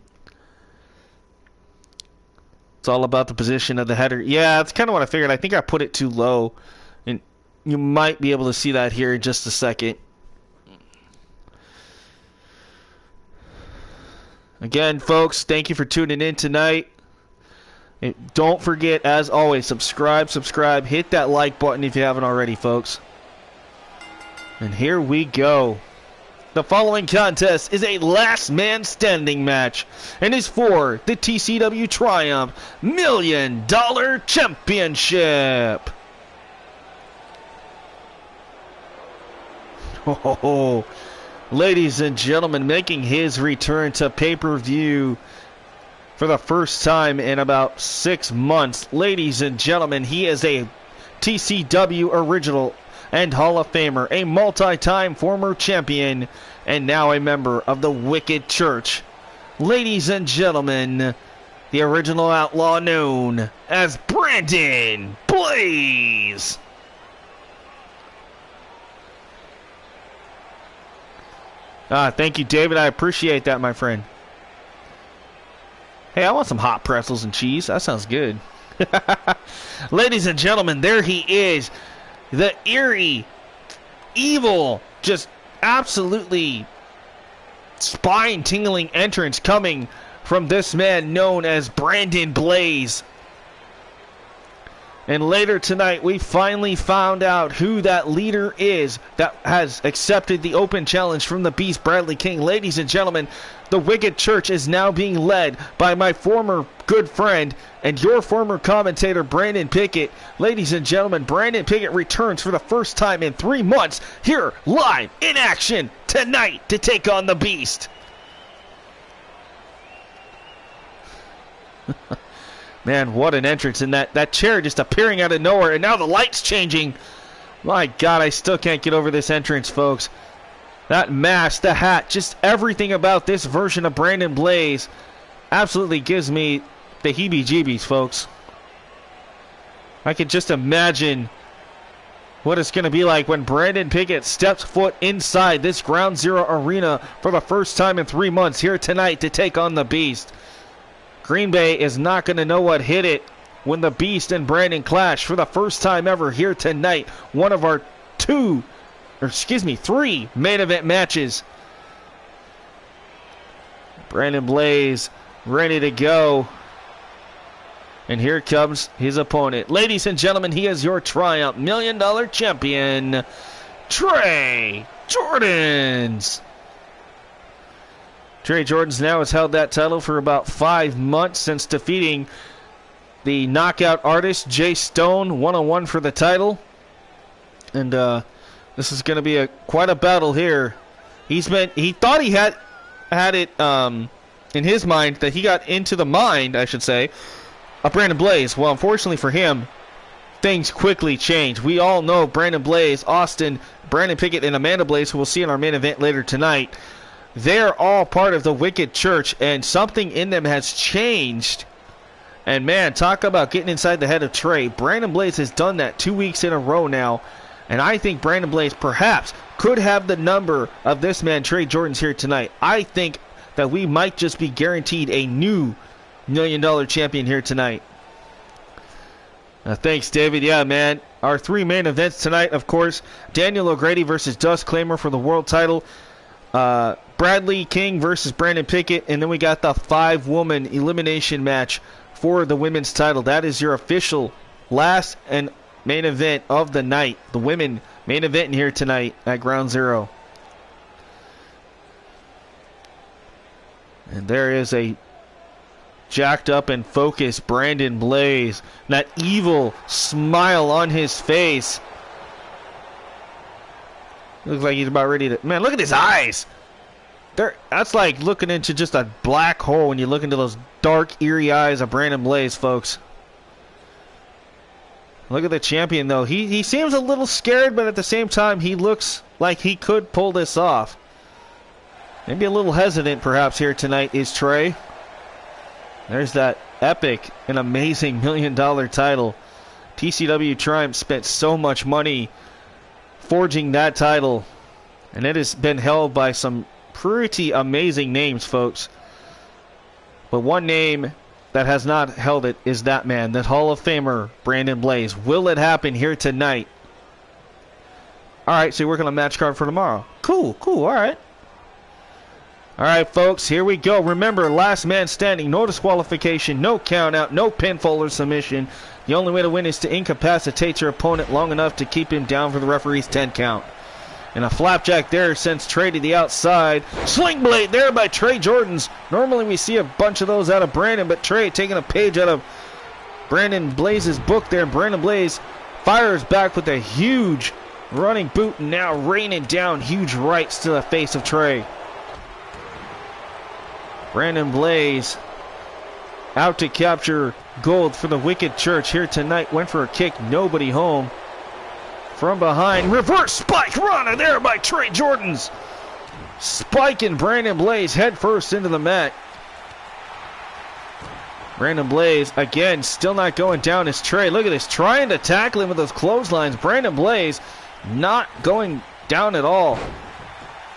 It's all about the position of the header. Yeah, that's kind of what I figured. I think I put it too low. And you might be able to see that here in just a second. Again, folks, thank you for tuning in tonight. And don't forget, as always, subscribe. Hit that like button if you haven't already, folks. And here we go. The following contest is a last man standing match and is for the TCW Triumph $1 Million Championship. Oh, ladies and gentlemen, making his return to pay-per-view for the first time in about 6 months. Ladies and gentlemen, he is a TCW original and Hall of Famer, a multi-time former champion, and now a member of the Wicked Church. Ladies and gentlemen, the original outlaw known as Brandon Blaze. Thank you, David. I appreciate that, my friend. Hey, I want some hot pretzels and cheese. That sounds good. Ladies and gentlemen, there he is. The eerie, evil, just absolutely spine-tingling entrance coming from this man known as Brandon Blaze. And later tonight, we finally found out who that leader is that has accepted the open challenge from the Beast, Bradley King. Ladies and gentlemen, the Wicked Church is now being led by my former good friend and your former commentator, Brandon Pickett. Ladies and gentlemen, Brandon Pickett returns for the first time in 3 months here live in action tonight to take on the Beast. Man, what an entrance, and that chair just appearing out of nowhere, and now the light's changing. My God, I still can't get over this entrance, folks. That mask, the hat, just everything about this version of Brandon Blaze absolutely gives me the heebie-jeebies, folks. I can just imagine what it's going to be like when Brandon Pickett steps foot inside this Ground Zero arena for the first time in 3 months here tonight to take on the Beast. Green Bay is not going to know what hit it when the Beast and Brandon clash for the first time ever here tonight. One of our three main event matches. Brandon Blaze ready to go. And here comes his opponent. Ladies and gentlemen, he is your Triumph $1 Million Champion, Trey Jordans. Trey Jordans now has held that title for about 5 months since defeating the knockout artist Jay Stone 1-on-1 for the title. And this is going to be quite a battle here. He thought he had it in his mind, that he got into the mind, I should say, of Brandon Blaze. Well, unfortunately for him, things quickly change. We all know Brandon Blaze, Austin, Brandon Pickett, and Amanda Blaze, who we'll see in our main event later tonight. They're all part of the Wicked Church, and something in them has changed. And man, talk about getting inside the head of Trey. Brandon Blaze has done that 2 weeks in a row now, and I think Brandon Blaze perhaps could have the number of this man, Trey Jordans, here tonight. I think that we might just be guaranteed a new $1 Million champion here tonight. Thanks, David. Yeah, man. Our 3 main events tonight, of course, Daniel O'Grady versus Dust Claimer for the world title. Bradley King versus Brandon Pickett, and then we got the 5-woman elimination match for the women's title. That is your official last and main event of the night. The women main event here tonight at Ground Zero. And there is a jacked up and focused Brandon Blaze. That evil smile on his face. Looks like he's about ready to... Man, look at his eyes. That's like looking into just a black hole when you look into those dark, eerie eyes of Brandon Blaze, folks. Look at the champion, though. He seems a little scared, but at the same time, he looks like he could pull this off. Maybe a little hesitant, perhaps, here tonight is Trey. There's that epic and amazing $1 Million title. TCW Triumph spent so much money forging that title, and it has been held by some pretty amazing names, folks. But one name that has not held it is that man, that Hall of Famer, Brandon Blaze. Will it happen here tonight? Alright, so you're working on a match card for tomorrow. Cool, alright. Alright, folks, here we go. Remember, last man standing, no disqualification, no count out, no pinfall or submission. The only way to win is to incapacitate your opponent long enough to keep him down for the referee's 10 count. And a flapjack there sends Trey to the outside. Sling blade there by Trey Jordans. Normally we see a bunch of those out of Brandon, but Trey taking a page out of Brandon Blaze's book there. Brandon Blaze fires back with a huge running boot, and now raining down huge rights to the face of Trey. Brandon Blaze out to capture gold for the Wicked Church here tonight. Went for a kick, nobody home. From behind, reverse spike runner there by Trey Jordans. Spiking Brandon Blaze head first into the mat. Brandon Blaze, again, still not going down as Trey. Look at this, trying to tackle him with those clotheslines. Brandon Blaze not going down at all.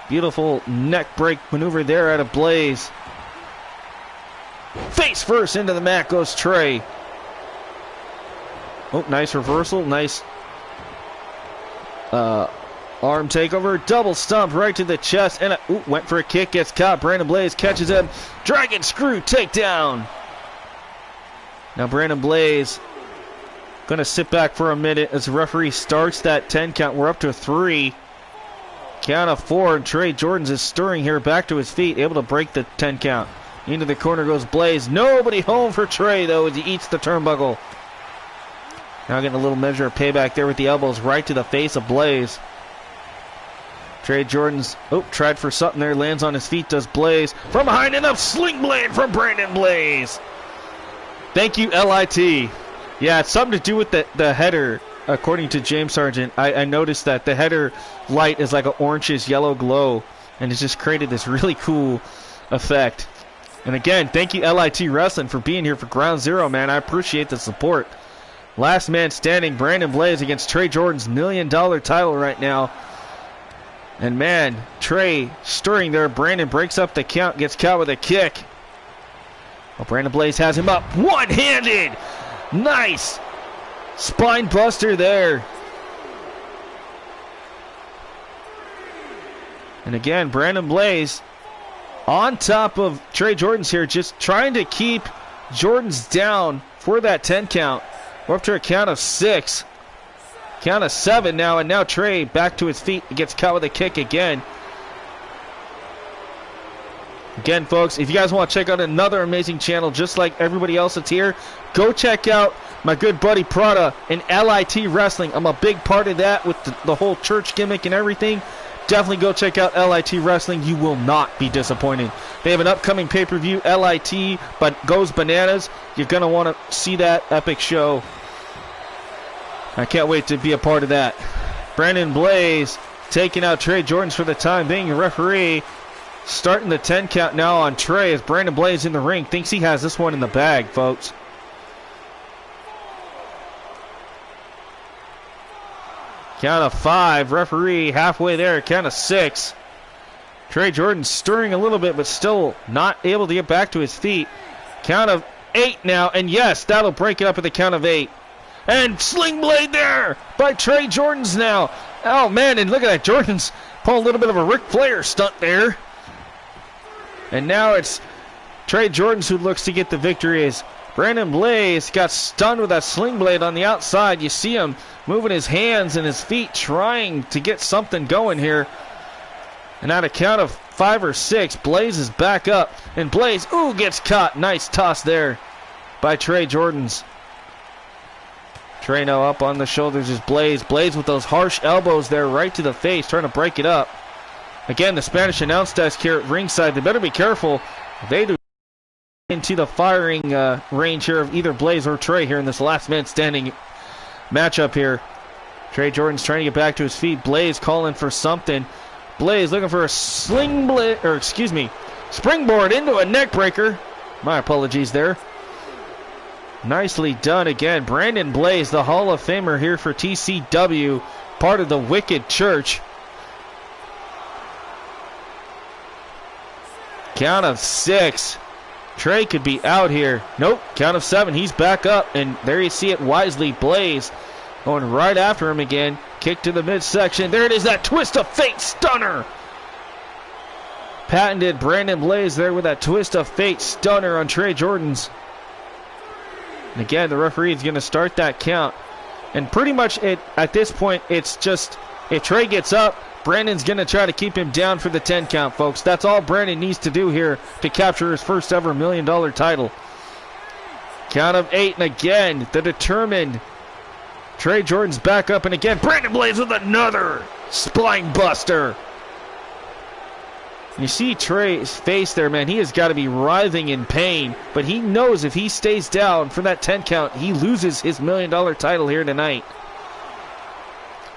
Beautiful neck break maneuver there out of Blaze. Face first into the mat goes Trey. Oh, nice reversal, nice arm takeover, double stomp right to the chest, and went for a kick, gets caught. Brandon Blaze catches him, dragon screw takedown. Now Brandon Blaze gonna sit back for a minute as the referee starts that 10 count. We're up to 3. Count of 4, and Trey Jordans is stirring here back to his feet, able to break the 10 count. Into the corner goes Blaze. Nobody home for Trey though as he eats the turnbuckle. Now getting a little measure of payback there with the elbows right to the face of Blaze. Trey Jordans, tried for something there, lands on his feet, does Blaze. From behind, and a sling blade from Brandon Blaze. Thank you, LIT. Yeah, it's something to do with the header, according to James Sargent. I noticed that the header light is like an orangish yellow glow, and it's just created this really cool effect. And again, thank you, LIT Wrestling, for being here for Ground Zero, man. I appreciate the support. Last man standing, Brandon Blaze against Trey Jordans' $1 million title right now. And man, Trey stirring there. Brandon breaks up the count, gets caught with a kick. Well, Brandon Blaze has him up one-handed. Nice spine buster there. And again, Brandon Blaze on top of Trey Jordans here, just trying to keep Jordans down for that 10 count. We're up to a count of 6. Count of 7 now, and now Trey back to his feet. He gets caught with a kick again. Again, folks, if you guys want to check out another amazing channel just like everybody else that's here, go check out my good buddy Prada and LIT Wrestling. I'm a big part of that with the whole church gimmick and everything. Definitely go check out LIT Wrestling. You will not be disappointed. They have an upcoming pay-per-view, LIT but goes bananas. You're going to want to see that epic show. I can't wait to be a part of that. Brandon Blaze taking out Trey Jordans for the time being. A referee starting the 10 count now on Trey as Brandon Blaze in the ring. Thinks he has this one in the bag, folks. Count of 5. Referee halfway there. Count of 6. Trey Jordans stirring a little bit, but still not able to get back to his feet. Count of 8 now. And yes, that'll break it up at the count of 8. And sling blade there by Trey Jordans now. Oh, man, and look at that. Jordans pulling a little bit of a Ric Flair stunt there. And now it's Trey Jordans who looks to get the victory as Brandon Blaze got stunned with that sling blade on the outside. You see him moving his hands and his feet trying to get something going here. And at a count of 5 or 6, Blaze is back up. And Blaze, gets caught. Nice toss there by Trey Jordans. Trey now up on the shoulders is Blaze. Blaze with those harsh elbows there right to the face, trying to break it up. Again, the Spanish announce desk here at ringside. They better be careful. They do into the firing range here of either Blaze or Trey here in this last man standing matchup here. Trey Jordans trying to get back to his feet. Blaze calling for something. Blaze looking for a springboard into a neck breaker. My apologies there. Nicely done again. Brandon Blaze, the Hall of Famer here for TCW, part of the Wicked Church. Count of 6. Trey could be out here. Nope. Count of 7. He's back up. And there you see it wisely. Blaze going right after him again. Kick to the midsection. There it is. That twist of fate stunner. Patented Brandon Blaze there with that twist of fate stunner on Trey Jordans. And again, the referee is going to start that count. And pretty much at this point, it's just if Trey gets up, Brandon's going to try to keep him down for the 10 count, folks. That's all Brandon needs to do here to capture his first ever $1 million title. Count of 8, and again, the determined Trey Jordan's back up, and again, Brandon Blaze with another spine buster. You see Trey's face there, man. He has got to be writhing in pain, but he knows if he stays down for that 10 count, he loses his $1 million title here tonight.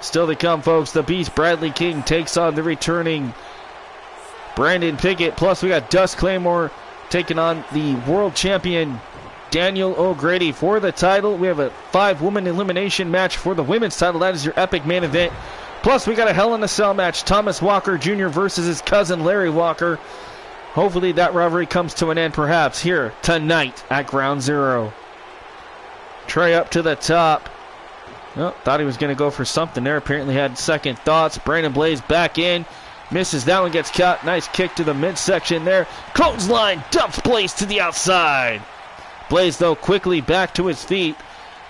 Still to come, folks. The Beast Bradley King takes on the returning Brandon Pickett. Plus, we got Dust Claymore taking on the world champion Daniel O'Grady for the title. We have a 5-woman elimination match for the women's title. That is your epic main event. Plus, we got a Hell in a Cell match. Thomas Walker Jr. versus his cousin Larry Walker. Hopefully that rivalry comes to an end perhaps here tonight at Ground Zero. Trey up to the top. Oh, thought he was going to go for something there. Apparently had second thoughts. Brandon Blaze back in. Misses that one, gets caught. Nice kick to the midsection there. Clothesline dumps Blaze to the outside. Blaze, though, quickly back to his feet.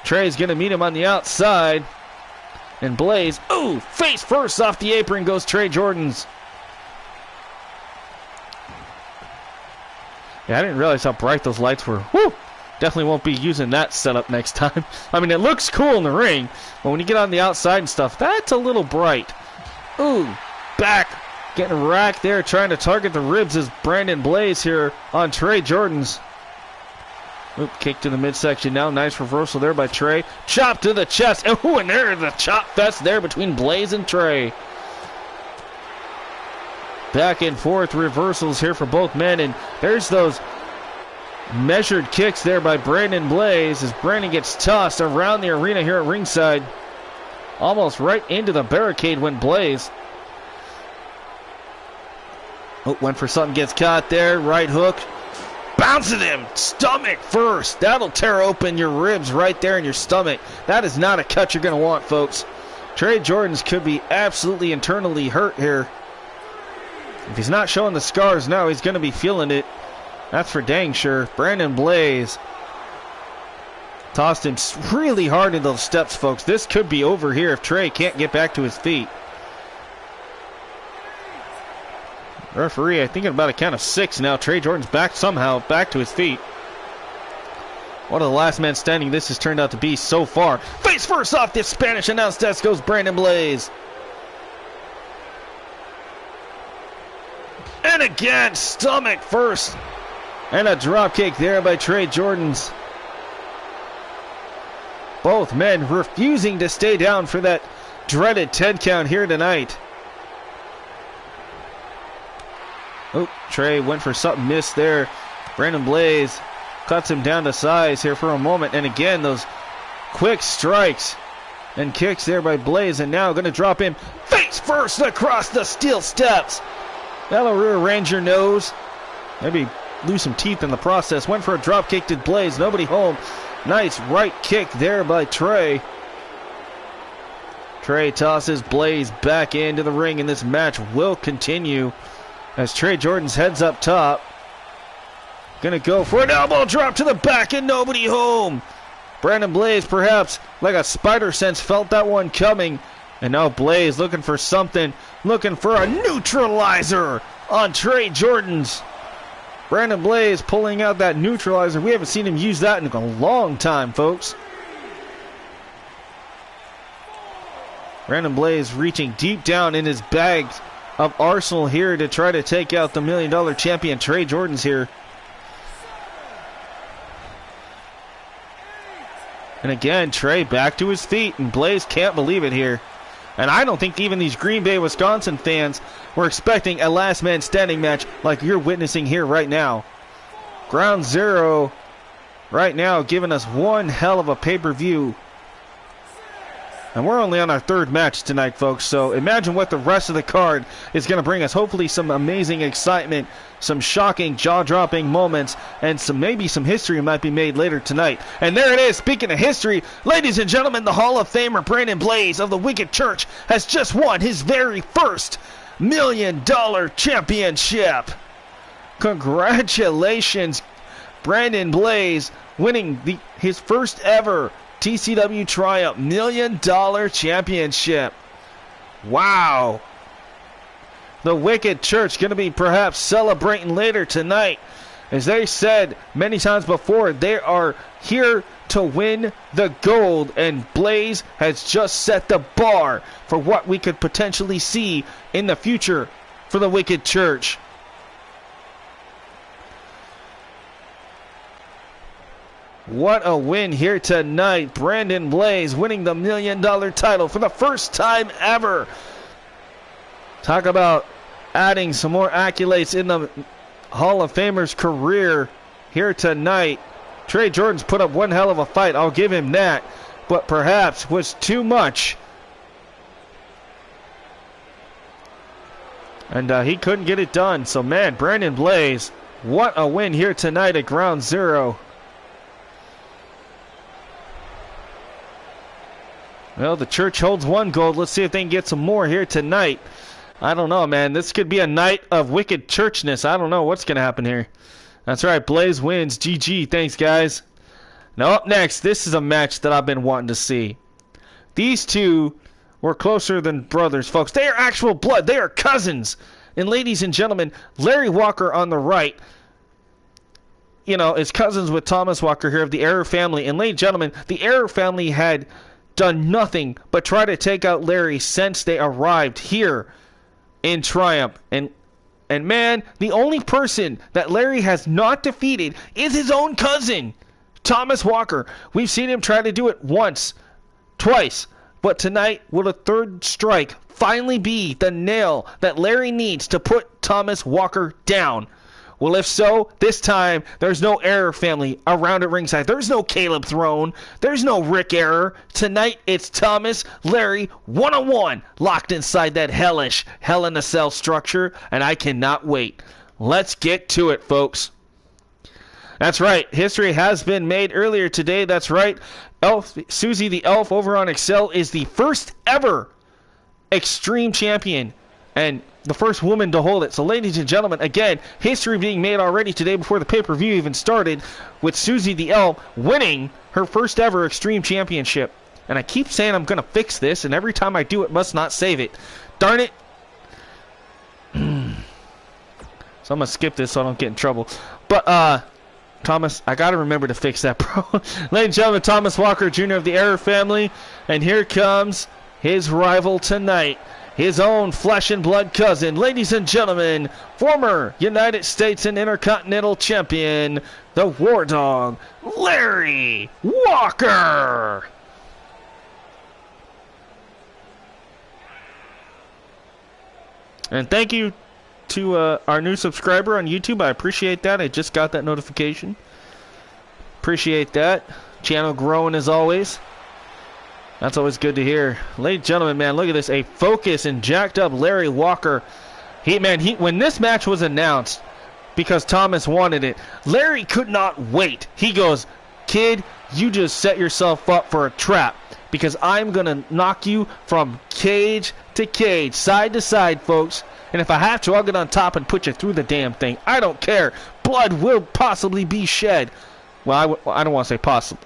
Trey's going to meet him on the outside. And Blaze, ooh, face first off the apron goes Trey Jordan's. Yeah, I didn't realize how bright those lights were. Woo! Definitely won't be using that setup next time. I mean, it looks cool in the ring, but when you get on the outside and stuff, that's a little bright. Ooh, back. Getting racked there, trying to target the ribs is Brandon Blaze here on Trey Jordan's. Oop, kick to the midsection now. Nice reversal there by Trey. Chop to the chest. Ooh, and there's the chop fest there between Blaze and Trey. Back and forth reversals here for both men, and there's those measured kicks there by Brandon Blaze as Brandon gets tossed around the arena here at ringside. Almost right into the barricade went Blaze. Oh, went for something, gets caught there. Right hook. Bounces him. Stomach first. That'll tear open your ribs right there in your stomach. That is not a cut you're going to want, folks. Trey Jordan's could be absolutely internally hurt here. If he's not showing the scars now, he's going to be feeling it. That's for dang sure. Brandon Blaze tossed him really hard in those steps, folks. This could be over here if Trey can't get back to his feet. Referee, I think at about a count of 6 now. Trey Jordan's back somehow, back to his feet. One of the last men standing this has turned out to be so far. Face first off this Spanish announce desk goes Brandon Blaze. And again, stomach first. And a drop kick there by Trey Jordan's. Both men refusing to stay down for that dreaded 10 count here tonight. Oh, Trey went for something, missed there. Brandon Blaze cuts him down to size here for a moment. And again, those quick strikes and kicks there by Blaze. And now going to drop him face first across the steel steps. That'll rearrange your nose. Maybe lose some teeth in the process. Went for a drop kick to Blaze. Nobody home. Nice right kick there by Trey. Trey tosses Blaze back into the ring, and this match will continue as Trey Jordan's heads up top. Gonna go for an elbow drop to the back and nobody home. Brandon Blaze, perhaps like a spider sense, felt that one coming. And now Blaze looking for something, looking for a neutralizer on Trey Jordan's. Brandon Blaze pulling out that neutralizer. We haven't seen him use that in a long time, folks. Brandon Blaze reaching deep down in his bags of arsenal here to try to take out the $1 million champion Trey Jordan's here. And again, Trey back to his feet, and Blaze can't believe it here. And I don't think even these Green Bay, Wisconsin fans were expecting a last man standing match like you're witnessing here right now. Ground Zero right now giving us one hell of a pay-per-view. And we're only on our third match tonight, folks, so imagine what the rest of the card is going to bring us. Hopefully some amazing excitement, some shocking, jaw-dropping moments, and maybe some history might be made later tonight. And there it is. Speaking of history, ladies and gentlemen, the Hall of Famer Brandon Blaze of the Wicked Church has just won his very first $1 million championship. Congratulations, Brandon Blaze, winning his first ever TCW Triumph $1 million championship. Wow. the Wicked Church going to be perhaps celebrating later tonight. As they said many times before, they are here to win the gold, and Blaze has just set the bar for what we could potentially see in the future for the Wicked Church. What a win here tonight. Brandon Blaze winning the $1 million title for the first time ever. Talk about adding some more accolades in the Hall of Famer's career here tonight. Trey Jordan's put up one hell of a fight, I'll give him that, but perhaps was too much. And he couldn't get it done. So, man, Brandon Blaze, what a win here tonight at Ground Zero. Well, the church holds one gold. Let's see if they can get some more here tonight. I don't know, man. This could be a night of wicked churchness. I don't know what's going to happen here. That's right. Blaze wins. GG. Thanks, guys. Now, up next, this is a match that I've been wanting to see. These two were closer than brothers, folks. They are actual blood. They are cousins. And ladies and gentlemen, Larry Walker on the right, you know, is cousins with Thomas Walker here of the Error family. And ladies and gentlemen, the Error family had done nothing but try to take out Larry since they arrived here in Triumph. And man, the only person that Larry has not defeated is his own cousin, Thomas Walker. We've seen him try to do it once, twice, but tonight will a third strike finally be the nail that Larry needs to put Thomas Walker down? Well, if so, this time there's no Error family around at ringside. There's no Caleb Throne. There's no Rick Error. Tonight it's Thomas, Larry, one-on-one, locked inside that hellish Hell in a Cell structure, and I cannot wait. Let's get to it, folks. That's right. History has been made earlier today. That's right. Susie the Elf over on Excel is the first ever Extreme Champion and the first woman to hold it. So, ladies and gentlemen, again, history being made already today before the pay-per-view even started, with Susie the Elf winning her first ever Extreme Championship. And I keep saying I'm going to fix this, and every time I do it, must not save it. Darn it. So I'm going to skip this so I don't get in trouble. But, Thomas, I got to remember to fix that, bro. Ladies and gentlemen, Thomas Walker Jr. of the Error family. And here comes his rival tonight. His own flesh and blood cousin, ladies and gentlemen, former United States and Intercontinental Champion, the War Dog, Larry Walker. And thank you to our new subscriber on YouTube. I appreciate that. I just got that notification. Appreciate that. Channel growing as always. That's always good to hear. Ladies and gentlemen, man, look at this. A focus and jacked up Larry Walker. When this match was announced, because Thomas wanted it, Larry could not wait. He goes, kid, you just set yourself up for a trap, because I'm going to knock you from cage to cage, side to side, folks. And if I have to, I'll get on top and put you through the damn thing. I don't care. Blood will possibly be shed. Well, I don't want to say possible.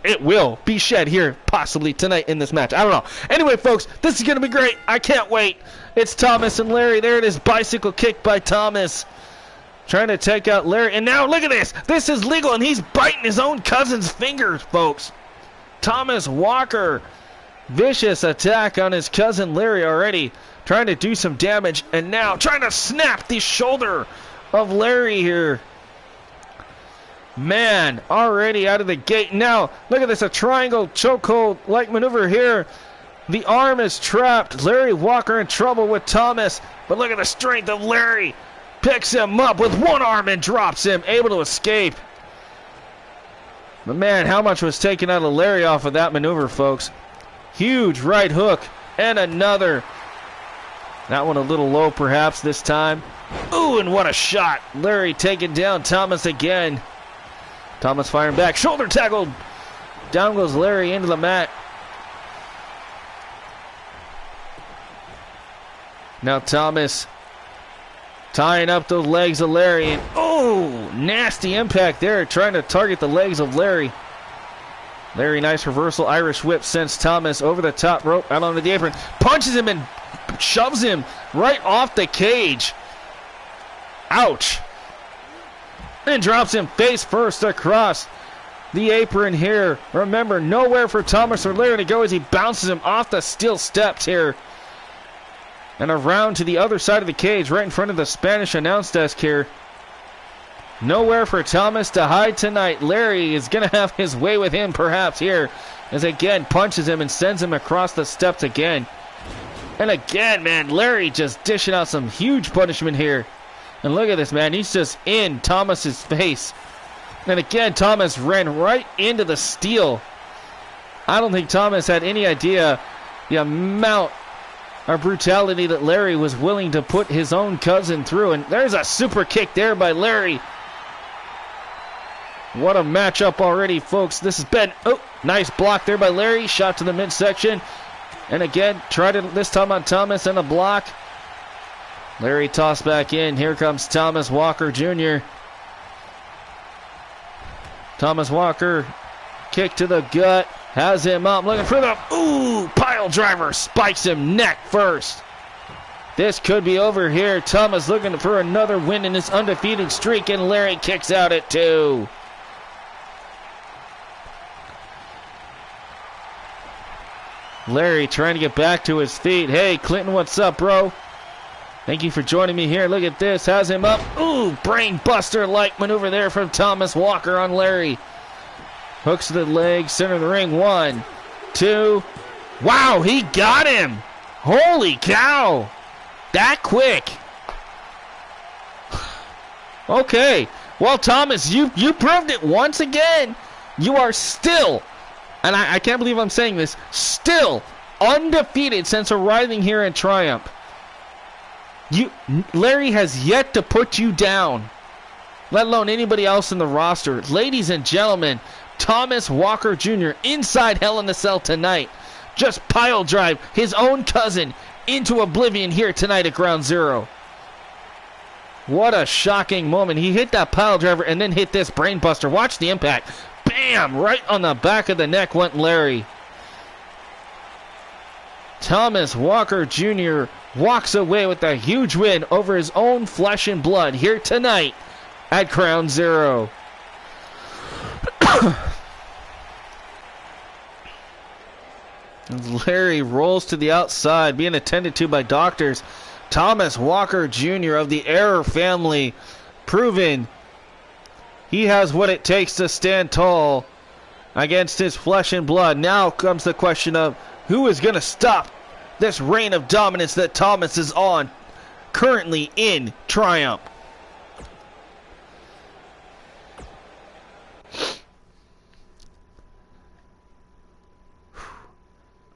It will be shed here, possibly tonight in this match. I don't know. Anyway, folks, this is going to be great. I can't wait. It's Thomas and Larry. There it is. Bicycle kick by Thomas. Trying to take out Larry. And now, look at this. This is legal, and he's biting his own cousin's fingers, folks. Thomas Walker. Vicious attack on his cousin Larry already. Trying to do some damage. And now trying to snap the shoulder of Larry here. Man, already out of the gate. Now, look at this, a triangle chokehold-like maneuver here. The arm is trapped. Larry Walker in trouble with Thomas. But look at the strength of Larry. Picks him up with one arm and drops him. Able to escape. But man, how much was taken out of Larry off of that maneuver, folks? Huge right hook. And another. That one a little low, perhaps, this time. Ooh, and what a shot. Larry taking down Thomas again. Thomas firing back. Shoulder tackled. Down goes Larry into the mat. Now Thomas tying up the legs of Larry. And, oh, nasty impact there. Trying to target the legs of Larry. Larry, nice reversal. Irish whip sends Thomas over the top rope. Out onto the apron. Punches him and shoves him right off the cage. Ouch. And drops him face first across the apron here. Remember, nowhere for Thomas or Larry to go as he bounces him off the steel steps here. And around to the other side of the cage, right in front of the Spanish announce desk here. Nowhere for Thomas to hide tonight. Larry is going to have his way with him perhaps here. As again punches him and sends him across the steps again. And again, man, Larry just dishing out some huge punishment here. And look at this, man. He's just in Thomas's face. And again, Thomas ran right into the steel. I don't think Thomas had any idea the amount of brutality that Larry was willing to put his own cousin through. And there's a super kick there by Larry. What a matchup already, folks. This has been, oh, nice block there by Larry. Shot to the midsection. And again, tried it this time on Thomas and a block. Larry tossed back in. Here comes Thomas Walker Jr. Thomas Walker, kick to the gut. Has him up, looking for the, pile driver. Spikes him neck first. This could be over here. Thomas looking for another win in his undefeated streak, and Larry kicks out at 2. Larry trying to get back to his feet. Hey, Clinton, what's up, bro? Thank you for joining me here. Look at this. Has him up. Brain buster-like maneuver there from Thomas Walker on Larry. Hooks to the leg, center of the ring. 1, 2. Wow, he got him. Holy cow. That quick. Okay. Well, Thomas, you proved it once again. You are still, and I can't believe I'm saying this, still undefeated since arriving here in Triumph. Larry has yet to put you down, let alone anybody else in the roster. Ladies and gentlemen, Thomas Walker Jr. inside Hell in a Cell tonight. Just pile drive his own cousin into oblivion here tonight at Ground Zero. What a shocking moment. He hit that pile driver and then hit this brain buster. Watch the impact. Bam! Right on the back of the neck went Larry. Thomas Walker Jr. walks away with a huge win over his own flesh and blood here tonight at Ground Zero. Larry rolls to the outside, being attended to by doctors. Thomas Walker Jr. of the Error family, proven he has what it takes to stand tall against his flesh and blood. Now comes the question of who is going to stop this reign of dominance that Thomas is on currently in Triumph.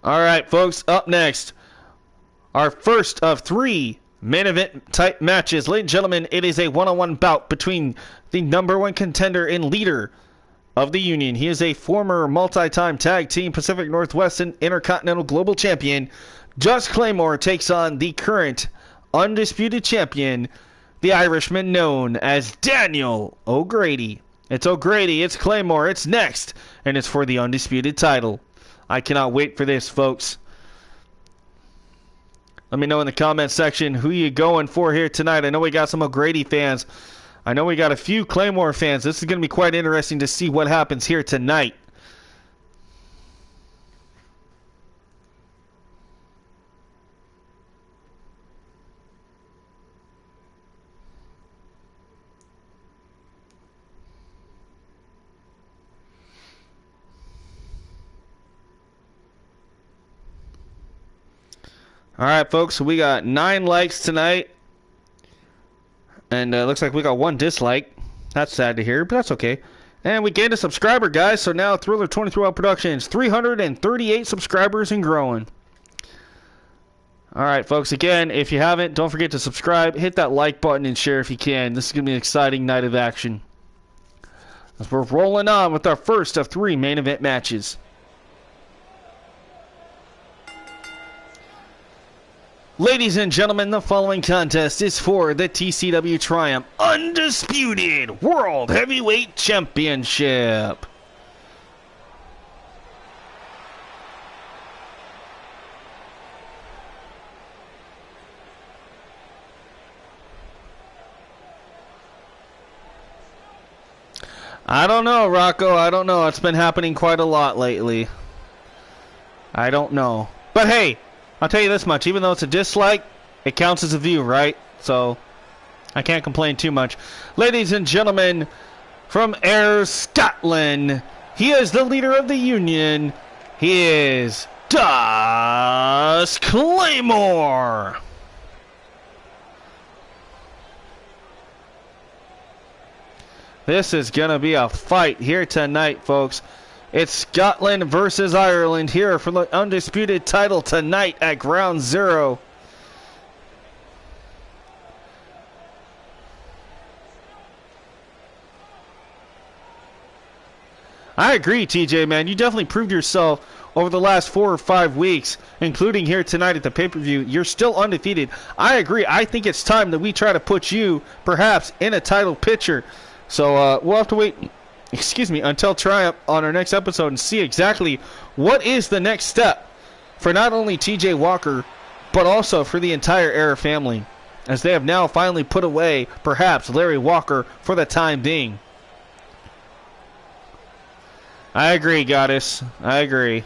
All right, folks, up next, our first of 3 main event type matches. Ladies and gentlemen, it is a one-on-one bout between the #1 contender and leader of the Union. He is a former multi-time tag team Pacific Northwest and Intercontinental Global Champion. Just Claymore takes on the current undisputed champion, the Irishman known as Daniel O'Grady. It's O'Grady, it's Claymore, it's next, and it's for the undisputed title. I cannot wait for this, folks. Let me know in the comment section who you going for here tonight. I know we got some O'Grady fans. I know we got a few Claymore fans. This is going to be quite interesting to see what happens here tonight. All right, folks, so we got 9 likes tonight. And looks like we got 1 dislike. That's sad to hear, but that's okay. And we gained a subscriber, guys. So now Thriller 23 Out Productions, 338 subscribers and growing. All right, folks, again, if you haven't, don't forget to subscribe. Hit that like button and share if you can. This is going to be an exciting night of action, as we're rolling on with our first of 3 main event matches. Ladies and gentlemen, the following contest is for the TCW Triumph Undisputed World Heavyweight Championship. I don't know, Rocco. I don't know. It's been happening quite a lot lately. I don't know. But hey, I'll tell you this much. Even though it's a dislike, it counts as a view, right? So, I can't complain too much. Ladies and gentlemen, from Ayr, Scotland, he is the leader of the Union. He is Das Claymore. This is going to be a fight here tonight, folks. It's Scotland versus Ireland here for the undisputed title tonight at Ground Zero. I agree, TJ, man. You definitely proved yourself over the last 4 or 5 weeks, including here tonight at the pay-per-view. You're still undefeated. I agree. I think it's time that we try to put you, perhaps, in a title picture. So we'll have to wait, until Triumph on our next episode and see exactly what is the next step for not only TJ Walker, but also for the entire Ayr family, as they have now finally put away, perhaps, Larry Walker for the time being. I agree, Goddess. I agree.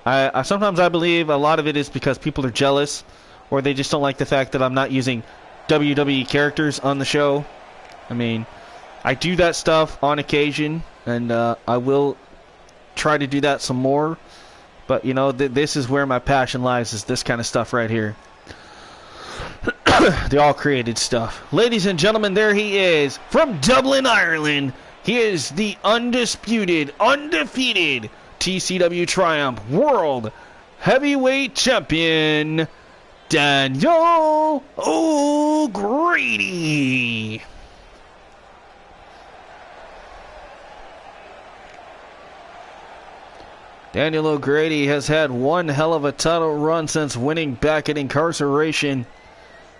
I sometimes I believe a lot of it is because people are jealous, or they just don't like the fact that I'm not using WWE characters on the show. I mean, I do that stuff on occasion, and I will try to do that some more. But, you know, this is where my passion lies, is this kind of stuff right here. The all-created stuff. Ladies and gentlemen, there he is, from Dublin, Ireland. He is the undisputed, undefeated TCW Triumph World Heavyweight Champion, Daniel O'Grady. Daniel O'Grady has had one hell of a title run since winning back at Incarceration,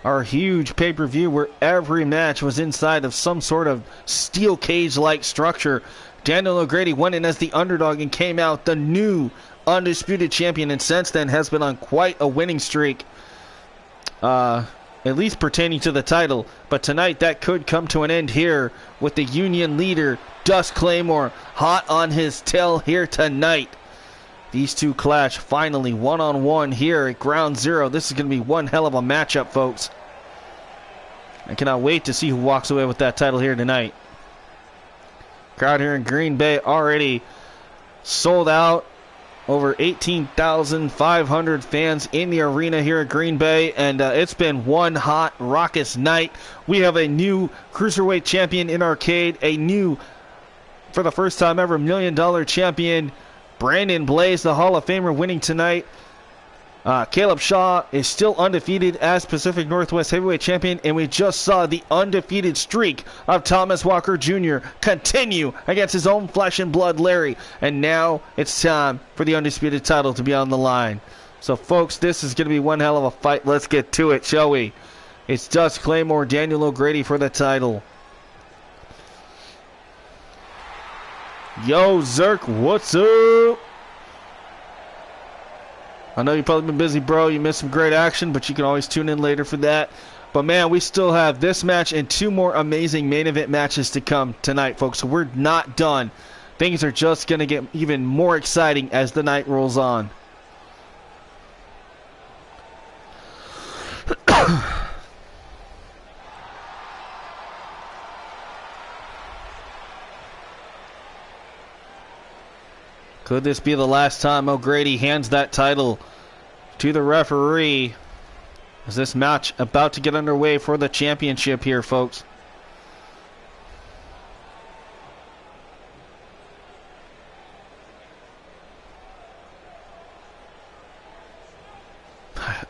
our huge pay-per-view where every match was inside of some sort of steel cage-like structure. Daniel O'Grady went in as the underdog and came out the new undisputed champion, and since then has been on quite a winning streak, at least pertaining to the title. But tonight that could come to an end here with the Union leader, Das Claymore, hot on his tail here tonight. These two clash finally one-on-one here at Ground Zero. This is going to be one hell of a matchup, folks. I cannot wait to see who walks away with that title here tonight. Crowd here in Green Bay already sold out. Over 18,500 fans in the arena here at Green Bay, and it's been one hot, raucous night. We have a new Cruiserweight champion in Arcade, a new, for the first time ever, $1 million champion, Brandon Blaze, the Hall of Famer, winning tonight. Caleb Shaw is still undefeated as Pacific Northwest Heavyweight Champion, and we just saw the undefeated streak of Thomas Walker Jr. continue against his own flesh and blood, Larry. And now it's time for the undisputed title to be on the line. So, folks, this is going to be one hell of a fight. Let's get to it, shall we? It's Das Claymore, Daniel O'Grady for the title. Yo, Zerk, what's up? I know you've probably been busy, bro. You missed some great action, but you can always tune in later for that. But, man, we still have this match and 2 more amazing main event matches to come tonight, folks. So we're not done. Things are just going to get even more exciting as the night rolls on. Could this be the last time O'Grady hands that title to the referee? Is this match about to get underway for the championship here, folks?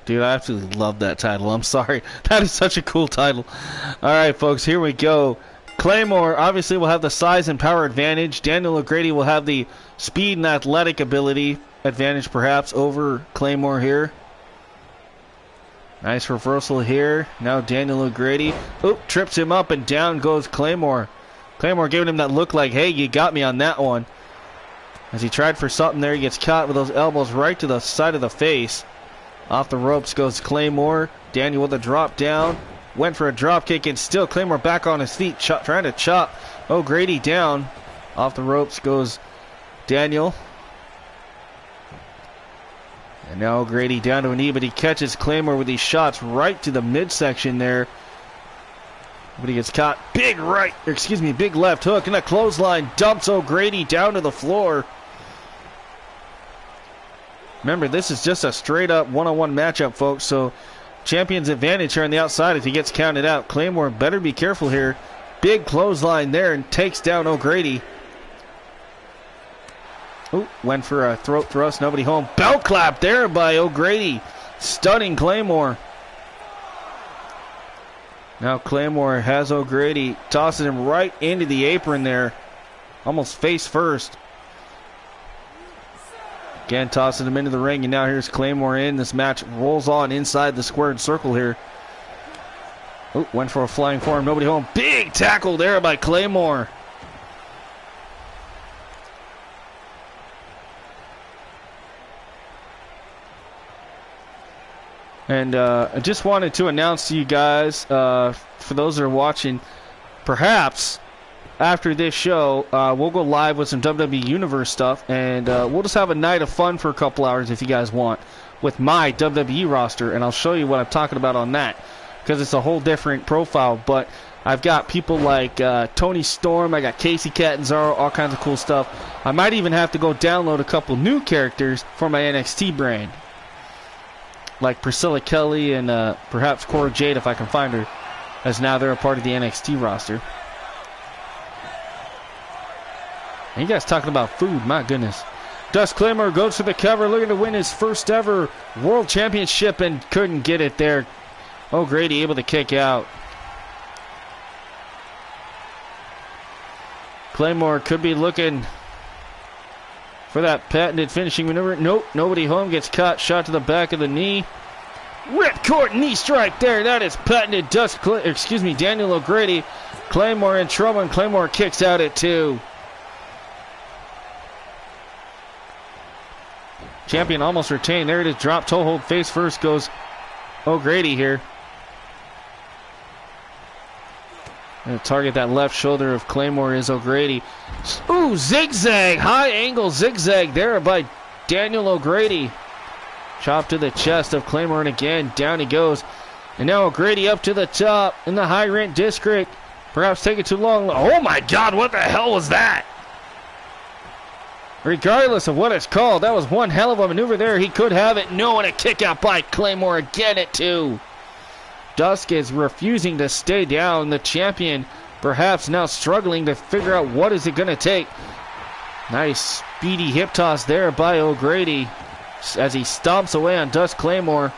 Dude, I absolutely love that title. I'm sorry. That is such a cool title. All right, folks, here we go. Claymore obviously will have the size and power advantage. Daniel O'Grady will have the speed and athletic ability advantage, perhaps, over Claymore here. Nice reversal here. Now Daniel O'Grady. Oop, trips him up, and down goes Claymore. Claymore giving him that look like, hey, you got me on that one. As he tried for something there, he gets caught with those elbows right to the side of the face. Off the ropes goes Claymore. Daniel with a drop down. went for a drop kick, and still Claymore back on his feet, trying to chop O'Grady down. Off the ropes goes Daniel. And now O'Grady down to a knee, but he catches Claymore with these shots right to the midsection there. But he gets caught. Big left hook, and a clothesline dumps O'Grady down to the floor. Remember, this is just a straight-up one-on-one matchup, folks, so champion's advantage here on the outside if he gets counted out. Claymore better be careful here. Big clothesline there and takes down O'Grady. Ooh, went for a throat thrust, nobody home. Belt clap there by O'Grady, stunning Claymore. Now Claymore has O'Grady, tosses him right into the apron there, almost face first. Again, tossing him into the ring, and now here's Claymore in. This match rolls on inside the squared circle here. Ooh, went for a flying forearm, nobody home. Big tackle there by Claymore. And I just wanted to announce to you guys, for those that are watching, perhaps after this show, we'll go live with some WWE Universe stuff, and we'll just have a night of fun for a couple hours if you guys want with my WWE roster, and I'll show you what I'm talking about on that, because it's a whole different profile. But I've got people like Tony Storm, I got Casey Catanzaro, all kinds of cool stuff. I might even have to go download a couple new characters for my NXT brand, like Priscilla Kelly and perhaps Cora Jade if I can find her, as now they're a part of the NXT roster. And you guys talking about food, my goodness. Dust Claymore goes for the cover, looking to win his first ever World Championship, and couldn't get it there. O'Grady able to kick out. Claymore could be looking for that patented finishing maneuver. Nope, nobody home, gets caught, shot to the back of the knee. Ripcord knee strike there. That is patented Daniel O'Grady. Claymore in trouble, and Claymore kicks out at 2. Champion almost retained. There it is, drop toe hold, face first goes O'Grady here. And target that left shoulder of Claymore is O'Grady. Ooh, zigzag, high angle zigzag there by Daniel O'Grady. Chop to the chest of Claymore, and again, down he goes. And now O'Grady up to the top in the high rent district. Perhaps taking too long. Oh my God, what the hell was that? Regardless of what it's called, that was one hell of a maneuver there. He could have it. No, and a kick out by Claymore again at 2. Dusk is refusing to stay down. The champion perhaps now struggling to figure out what is it going to take. Nice speedy hip toss there by O'Grady as he stomps away on Dusk Claymore.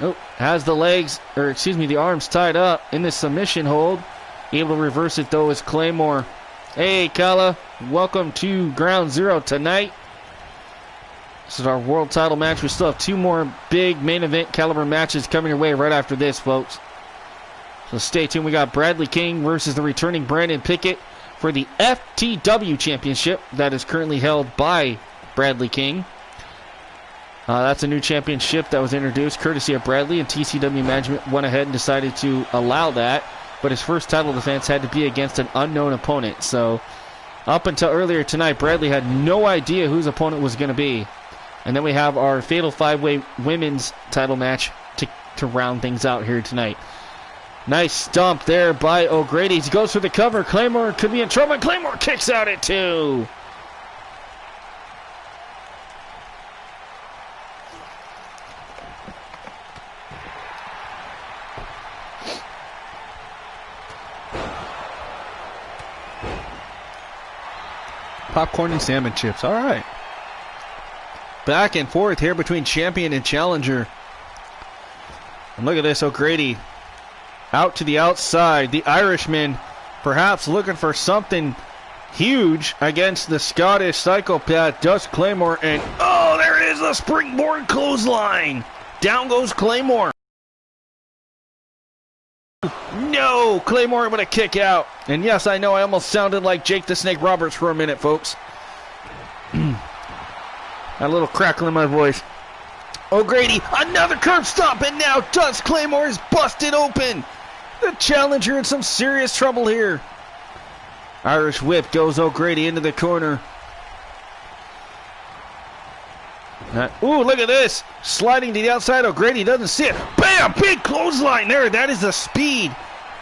Oh, has the legs, or excuse me, the arms tied up in the submission hold. Able to reverse it though is Claymore. Hey Kala, welcome to Ground Zero tonight. This is our world title match. We still have 2 more big main event caliber matches coming your way right after this, folks. So stay tuned. We got Bradley King versus the returning Brandon Pickett for the FTW Championship that is currently held by Bradley King. That's a new championship that was introduced courtesy of Bradley, and TCW management went ahead and decided to allow that. But his first title defense had to be against an unknown opponent. So up until earlier tonight, Bradley had no idea whose opponent was going to be. And then we have our Fatal 5-Way Women's title match to round things out here tonight. Nice stomp there by O'Grady. He goes for the cover. Claymore could be in trouble, and Claymore kicks out at 2. Popcorn and salmon chips. All right. Back and forth here between champion and challenger. And look at this, O'Grady out to the outside. The Irishman perhaps looking for something huge against the Scottish psychopath, Dust Claymore. And oh, there it is, the springboard clothesline. Down goes Claymore. No, Claymore able to kick out. And yes, I know I almost sounded like Jake the Snake Roberts for a minute, folks. Got a little crackle in my voice. O'Grady, another curb stop, and now Dust Claymore is busted open. The challenger in some serious trouble here. Irish whip goes O'Grady into the corner. Ooh, look at this. Sliding to the outside. O'Grady doesn't see it. Bam! Big clothesline there. That is the speed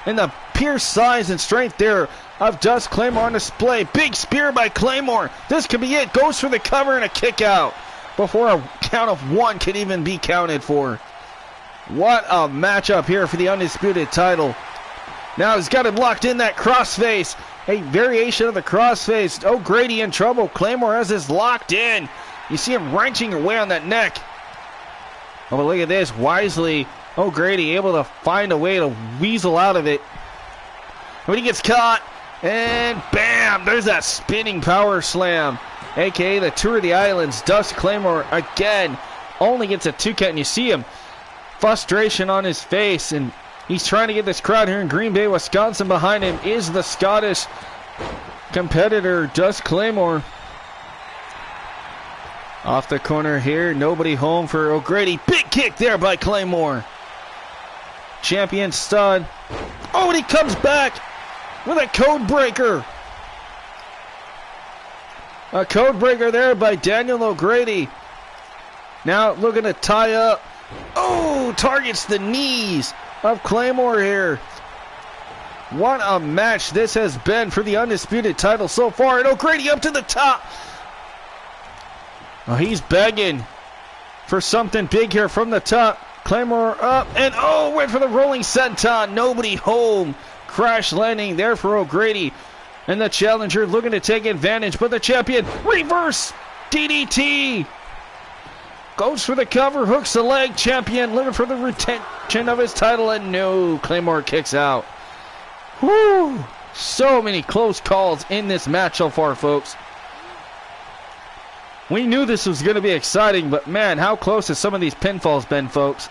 and the pure size and strength there of Dust Claymore on display. Big spear by Claymore. This could be it. Goes for the cover and a kick out before a count of one could even be counted for. What a matchup here for the undisputed title. Now he's got him locked in that crossface. A variation of the crossface. O'Grady in trouble. Claymore has this locked in. You see him wrenching away on that neck. Oh, but look at this. Wisely, O'Grady able to find a way to weasel out of it. When he gets caught, and bam! There's that spinning power slam. A.K.A. the Tour of the Islands. Dust Claymore again only gets a 2 count. And you see him. Frustration on his face. And he's trying to get this crowd here in Green Bay, Wisconsin. Behind him is the Scottish competitor, Dust Claymore. Off the corner here, nobody home for O'Grady. Big kick there by Claymore. Champion stud. Oh, and he comes back with a code breaker. A code breaker there by Daniel O'Grady. Now looking to tie up. Oh, targets the knees of Claymore here. What a match this has been for the undisputed title so far. And O'Grady up to the top. Oh, he's begging for something big here from the top. Claymore up, and oh, went for the rolling senton. Nobody home. Crash landing there for O'Grady. And the challenger looking to take advantage, but the champion, reverse DDT. Goes for the cover, hooks the leg. Champion looking for the retention of his title, and no, Claymore kicks out. Whew. So many close calls in this match so far, folks. We knew this was going to be exciting, but man, how close has some of these pinfalls been, folks?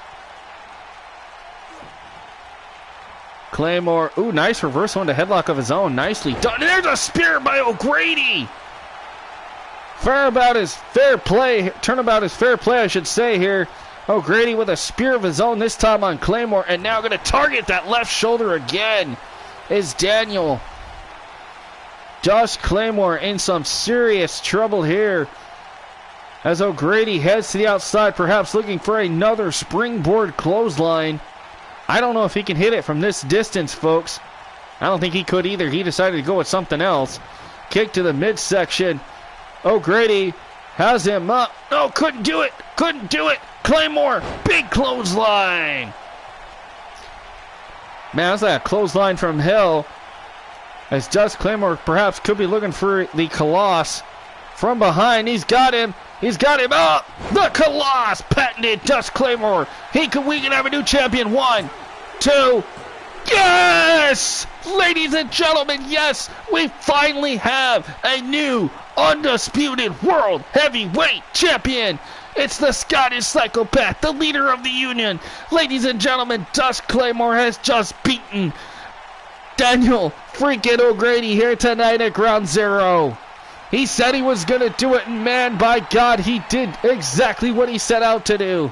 Claymore, ooh, nice reversal into headlock of his own. Nicely done. And there's a spear by O'Grady. Turnabout is fair play, I should say here. O'Grady with a spear of his own, this time on Claymore, and now going to target that left shoulder again is Daniel. Dust Claymore in some serious trouble here, as O'Grady heads to the outside, perhaps looking for another springboard clothesline. I don't know if he can hit it from this distance, folks. I don't think he could either. He decided to go with something else. Kick to the midsection. O'Grady has him up. No, couldn't do it. Couldn't do it. Claymore, big clothesline. Man, that's like a clothesline from hell. As Dust Claymore perhaps could be looking for the Colossus. From behind, he's got him. He's got him up. The Colossus, patented Dust Claymore. We can have a new champion. 1, 2. Yes! Ladies and gentlemen, yes! We finally have a new undisputed world heavyweight champion. It's the Scottish psychopath, the leader of the Union. Ladies and gentlemen, Dust Claymore has just beaten Daniel freaking O'Grady here tonight at Ground Zero. He said he was going to do it, and man, by God, he did exactly what he set out to do.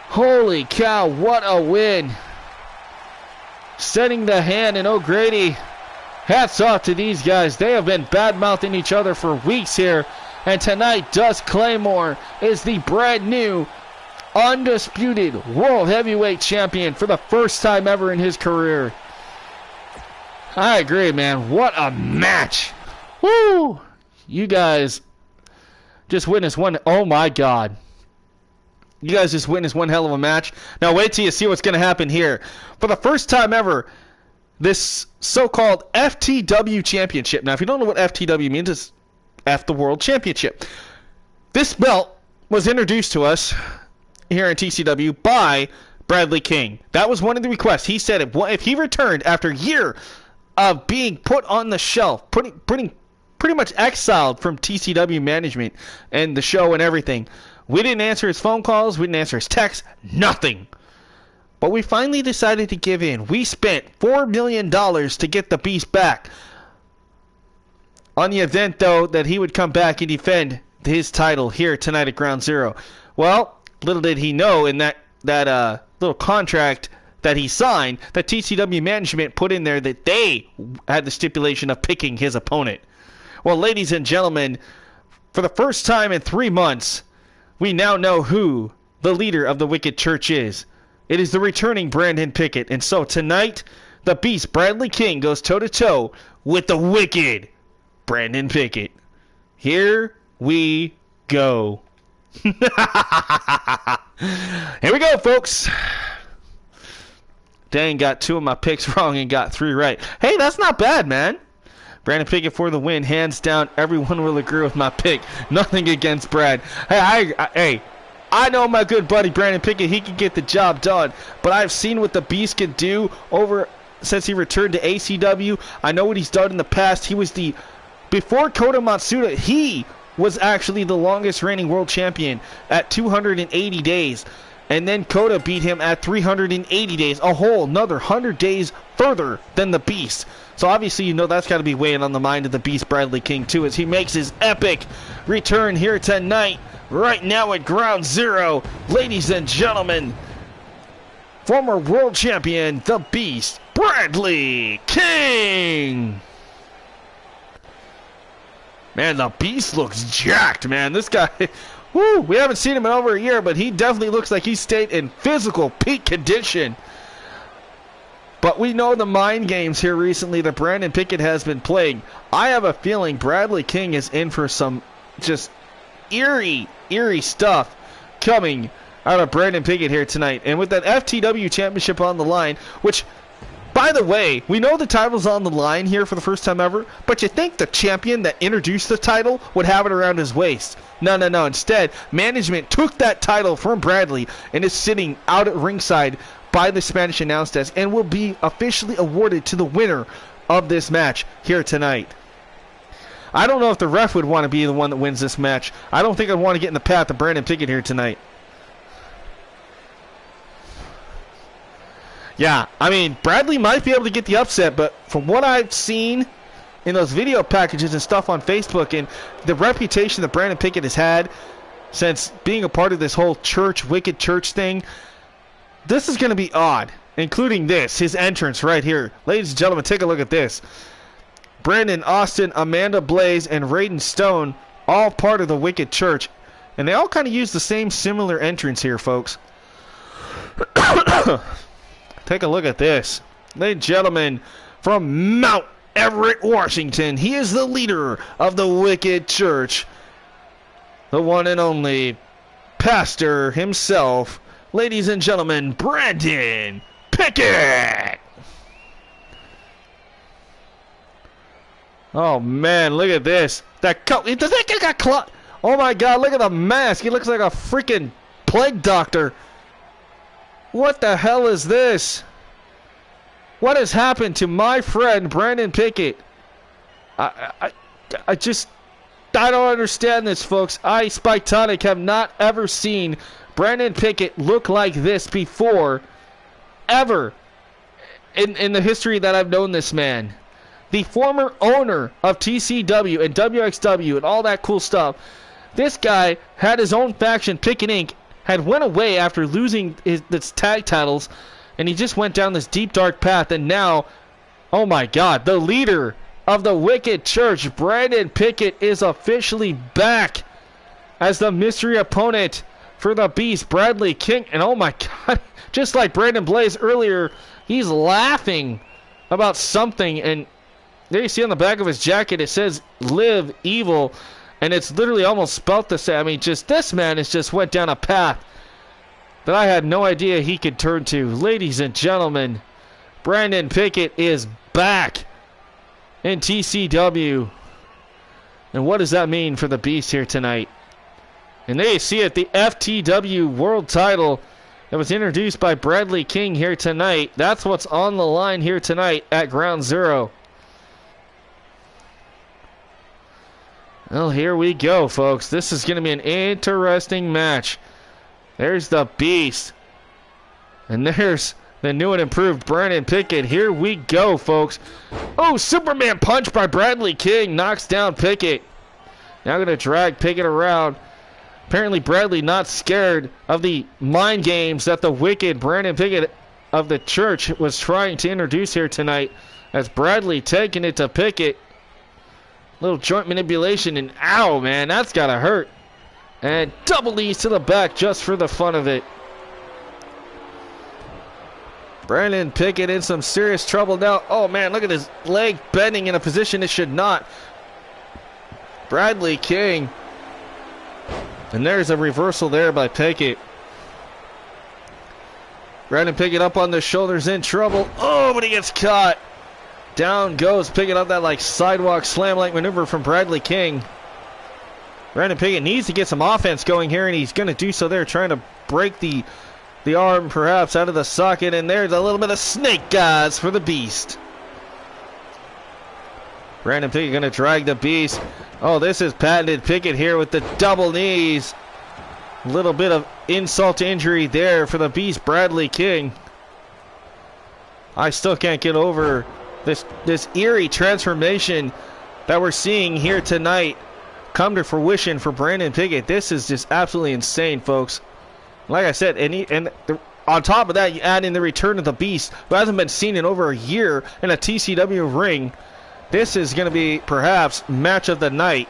Holy cow, what a win. Setting the hand, and O'Grady, hats off to these guys. They have been bad-mouthing each other for weeks here. And tonight, Dust Claymore is the brand new, undisputed World Heavyweight Champion for the first time ever in his career. I agree, man. What a match. Woo! You guys just witnessed one. Oh my God. You guys just witnessed one hell of a match. Now wait till you see what's going to happen here. For the first time ever, this so-called FTW Championship. Now if you don't know what FTW means, it's F the World Championship. This belt was introduced to us here in TCW by Bradley King. That was one of the requests. He said if he returned after a year of being put on the shelf, pretty much exiled from TCW management and the show and everything. We didn't answer his phone calls. We didn't answer his texts. Nothing. But we finally decided to give in. We spent $4 million to get the Beast back. On the event, though, that he would come back and defend his title here tonight at Ground Zero. Well, little did he know in that little contract that he signed, that TCW management put in there that they had the stipulation of picking his opponent. Well, ladies and gentlemen, for the first time in 3 months, we now know who the leader of the Wicked Church is. It is the returning Brandon Pickett. And so tonight, the Beast Bradley King goes toe-to-toe with the Wicked Brandon Pickett. Here we go. Here we go, folks. Dang, got 2 of my picks wrong and got 3 right. Hey, that's not bad, man. Brandon Pickett for the win. Hands down, everyone will agree with my pick. Nothing against Brad. Hey, I know my good buddy Brandon Pickett. He can get the job done. But I've seen what the Beast can do since he returned to ACW. I know what he's done in the past. Before Kota Matsuda, he was actually the longest reigning world champion at 280 days. And then Kota beat him at 380 days, a whole another 100 days further than the Beast. So obviously, you know that's got to be weighing on the mind of the Beast Bradley King too, as he makes his epic return here tonight, right now at Ground Zero. Ladies and gentlemen, former world champion, the Beast Bradley King. Man, the Beast looks jacked, man. This guy... Woo, we haven't seen him in over a year, but he definitely looks like he stayed in physical peak condition. But we know the mind games here recently that Brandon Pickett has been playing. I have a feeling Bradley King is in for some just eerie stuff coming out of Brandon Pickett here tonight. And with that FTW championship on the line, which, by the way, we know the title's on the line here for the first time ever, but you think the champion that introduced the title would have it around his waist. No. Instead, management took that title from Bradley and is sitting out at ringside by the Spanish announce desk and will be officially awarded to the winner of this match here tonight. I don't know if the ref would want to be the one that wins this match. I don't think I'd want to get in the path of Brandon Pickett here tonight. Yeah, I mean, Bradley might be able to get the upset, but from what I've seen in those video packages and stuff on Facebook and the reputation that Brandon Pickett has had since being a part of this whole Wicked Church thing, this is going to be odd, including his entrance right here. Ladies and gentlemen, take a look at this. Brandon, Austin, Amanda Blaze, and Raiden Stone, all part of the Wicked Church, and they all kind of use the same similar entrance here, folks. Take a look at this. Ladies and gentlemen, from Mount Everett, Washington, he is the leader of the Wicked Church. The one and only pastor himself. Ladies and gentlemen, Brandon Pickett. Oh, man, look at this. Does that guy got clout? Oh, my God, look at the mask. He looks like a freaking plague doctor. What the hell is this? What has happened to my friend Brandon Pickett? I don't understand this, folks. I, Spike Tonic, have not ever seen Brandon Pickett look like this before, ever, in the history that I've known this man. The former owner of TCW and WXW and all that cool stuff. This guy had his own faction, Pickett Inc., had went away after losing his tag titles, and he just went down this deep, dark path, and now, oh my God, the leader of the Wicked Church, Brandon Pickett, is officially back as the mystery opponent for the Beast, Bradley King. And oh my God, just like Brandon Blaze earlier, he's laughing about something, and there you see on the back of his jacket, it says, "Live Evil." And it's literally almost spelt the same. I mean, just this man has just went down a path that I had no idea he could turn to. Ladies and gentlemen, Brandon Pickett is back in TCW. And what does that mean for the Beast here tonight? And there you see it, the FTW World Title that was introduced by Bradley King here tonight. That's what's on the line here tonight at Ground Zero. Well, here we go, folks. This is going to be an interesting match. There's the Beast. And there's the new and improved Brandon Pickett. Here we go, folks. Oh, Superman punch by Bradley King. Knocks down Pickett. Now going to drag Pickett around. Apparently Bradley not scared of the mind games that the wicked Brandon Pickett of the church was trying to introduce here tonight, as Bradley taking it to Pickett. Little joint manipulation, and ow, man, that's gotta hurt. And double knees to the back just for the fun of it. Brandon Pickett in some serious trouble now. Oh man, look at his leg bending in a position it should not. Bradley King. And there's a reversal there by Pickett. Brandon Pickett up on the shoulders, in trouble. Oh, but he gets caught. Down goes Pickett up that like sidewalk slam-like maneuver from Bradley King. Brandon Pickett needs to get some offense going here, and he's going to do so there, trying to break the arm perhaps out of the socket. And there's a little bit of snake guys for the Beast. Brandon Pickett going to drag the Beast. Oh, this is patented Pickett here with the double knees. A little bit of insult to injury there for the Beast, Bradley King. I still can't get over this eerie transformation that we're seeing here tonight come to fruition for Brandon Pickett. This is just absolutely insane, folks. Like I said, on top of that, you add in the return of the Beast, who hasn't been seen in over a year in a TCW ring. This is going to be perhaps match of the night.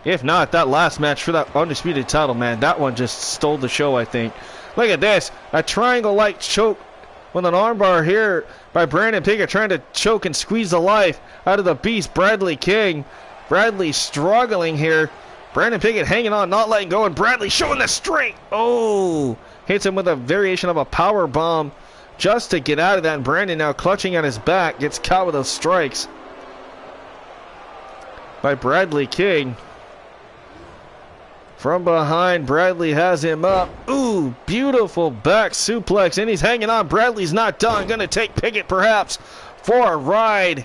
If not, that last match for that undisputed title, man, that one just stole the show, I think. Look at this, a triangle-like choke with an armbar here by Brandon Pickett, trying to choke and squeeze the life out of the Beast, Bradley King. Bradley struggling here. Brandon Pickett hanging on, not letting go, and Bradley showing the strength. Oh, hits him with a variation of a power bomb just to get out of that. And Brandon now clutching at his back, gets caught with those strikes by Bradley King. From behind, Bradley has him up. Ooh, beautiful back suplex, and he's hanging on. Bradley's not done. Going to take Pickett perhaps for a ride.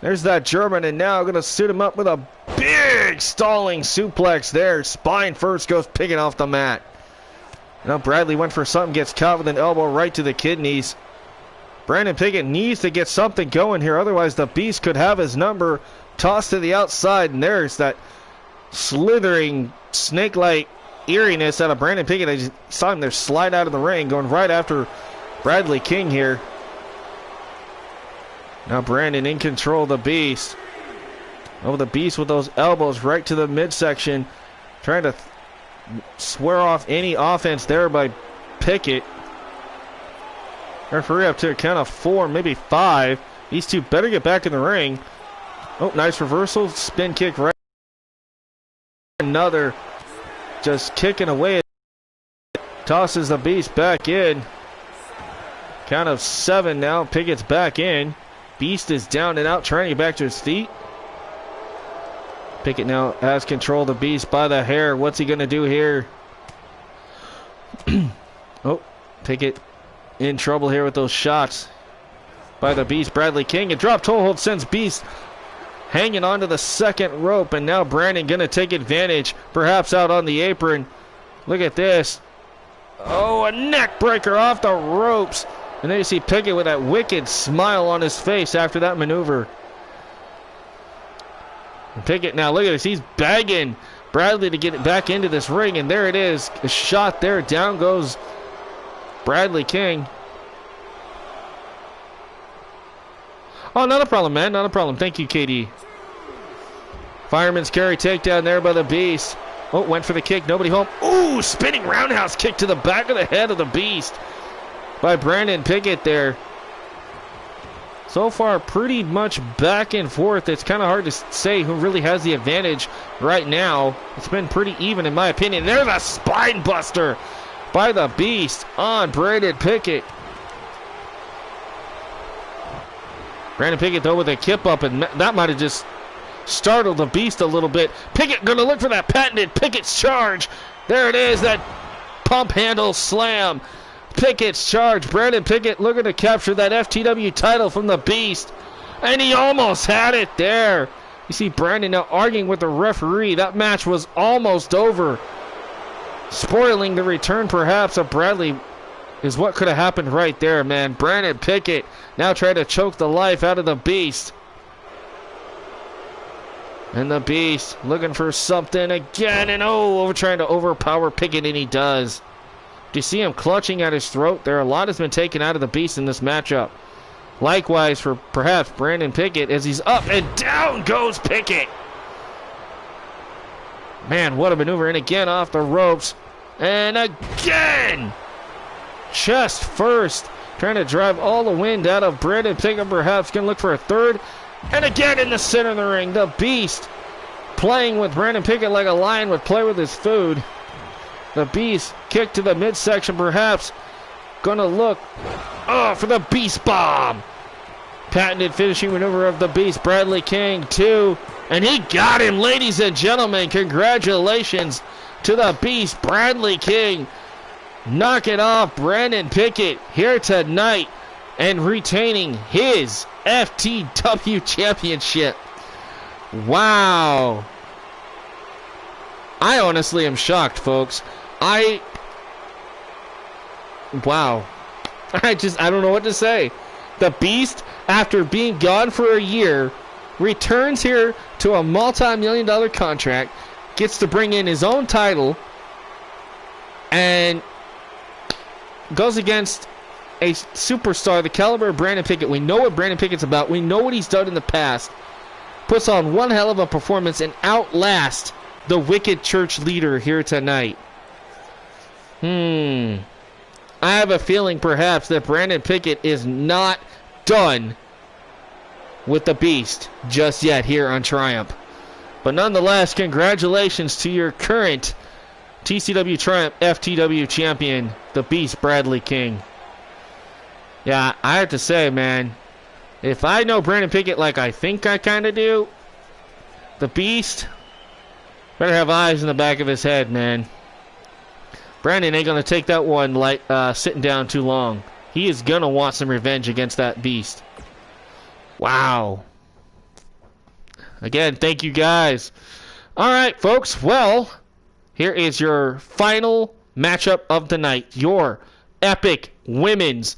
There's that German, and now going to suit him up with a big stalling suplex there. Spine first, goes Pickett off the mat. Now Bradley went for something, gets caught with an elbow right to the kidneys. Brandon Pickett needs to get something going here, otherwise the Beast could have his number. Tossed to the outside, and there's that slithering snake-like eeriness out of Brandon Pickett. I just saw him there slide out of the ring, going right after Bradley King here. Now Brandon in control of the Beast. Oh, the Beast with those elbows right to the midsection, trying to swear off any offense there by Pickett. Referee up to a count of 4, maybe 5. These two better get back in the ring. Oh, nice reversal, spin kick right. Another, just kicking away. Tosses the Beast back in. Count of 7 now. Pickett's back in. Beast is down and out, trying to get back to his feet. Pickett now has control of the Beast by the hair. What's he going to do here? Oh, Pickett in trouble here with those shots by the Beast, Bradley King. A drop toe hold sends Beast hanging onto the second rope, and now Brandon going to take advantage, perhaps out on the apron. Look at this. Oh, a neck breaker off the ropes. And then you see Pickett with that wicked smile on his face after that maneuver. And Pickett now, look at this, he's begging Bradley to get it back into this ring, and there it is, a shot there. Down goes Bradley King. Oh, not a problem, man, not a problem. Thank you, KD. Fireman's carry takedown there by the Beast. Oh, went for the kick, nobody home. Ooh, spinning roundhouse kick to the back of the head of the Beast by Brandon Pickett there. So far, pretty much back and forth. It's kind of hard to say who really has the advantage right now. It's been pretty even, in my opinion. There's a spine buster by the Beast on Brandon Pickett. Brandon Pickett, though, with a kip up, and that might have just startled the Beast a little bit. Pickett going to look for that patented Pickett's charge. There it is, that pump handle slam. Pickett's charge. Brandon Pickett looking to capture that FTW title from the Beast. And he almost had it there. You see Brandon now arguing with the referee. That match was almost over. Spoiling the return perhaps of Bradley is what could have happened right there, man. Brandon Pickett now trying to choke the life out of the Beast. And the Beast looking for something again. And trying to overpower Pickett, and he does. Do you see him clutching at his throat there? A lot has been taken out of the Beast in this matchup. Likewise for perhaps Brandon Pickett as he's up and down goes Pickett. Man, what a maneuver. And again off the ropes. And again! Chest first. Trying to drive all the wind out of Brandon Pickett. Perhaps going to look for a third. And again in the center of the ring. The Beast playing with Brandon Pickett like a lion would play with his food. The Beast kick to the midsection. Perhaps going to look for the Beast Bomb. Patented finishing maneuver of the Beast. Bradley King 2. And he got him, ladies and gentlemen. Congratulations to the Beast, Bradley King. Knocking off Brandon Pickett here tonight and retaining his FTW championship. Wow. I honestly am shocked, folks. Wow. I don't know what to say. The Beast, after being gone for a year, returns here to a multi-million-dollar contract, gets to bring in his own title, and goes against a superstar, the caliber of Brandon Pickett. We know what Brandon Pickett's about. We know what he's done in the past. Puts on one hell of a performance and outlasts the Wicked Church leader here tonight. I have a feeling perhaps that Brandon Pickett is not done with the Beast just yet here on Triumph. But nonetheless, congratulations to your current TCW Triumph FTW champion, the Beast Bradley King. Yeah, I have to say, man, if I know Brandon Pickett like I think I kind of do, the Beast better have eyes in the back of his head, man. Brandon ain't going to take that one like sitting down too long. He is going to want some revenge against that Beast. Wow. Again, thank you guys. All right, folks. Well, here is your final matchup of the night. Your epic women's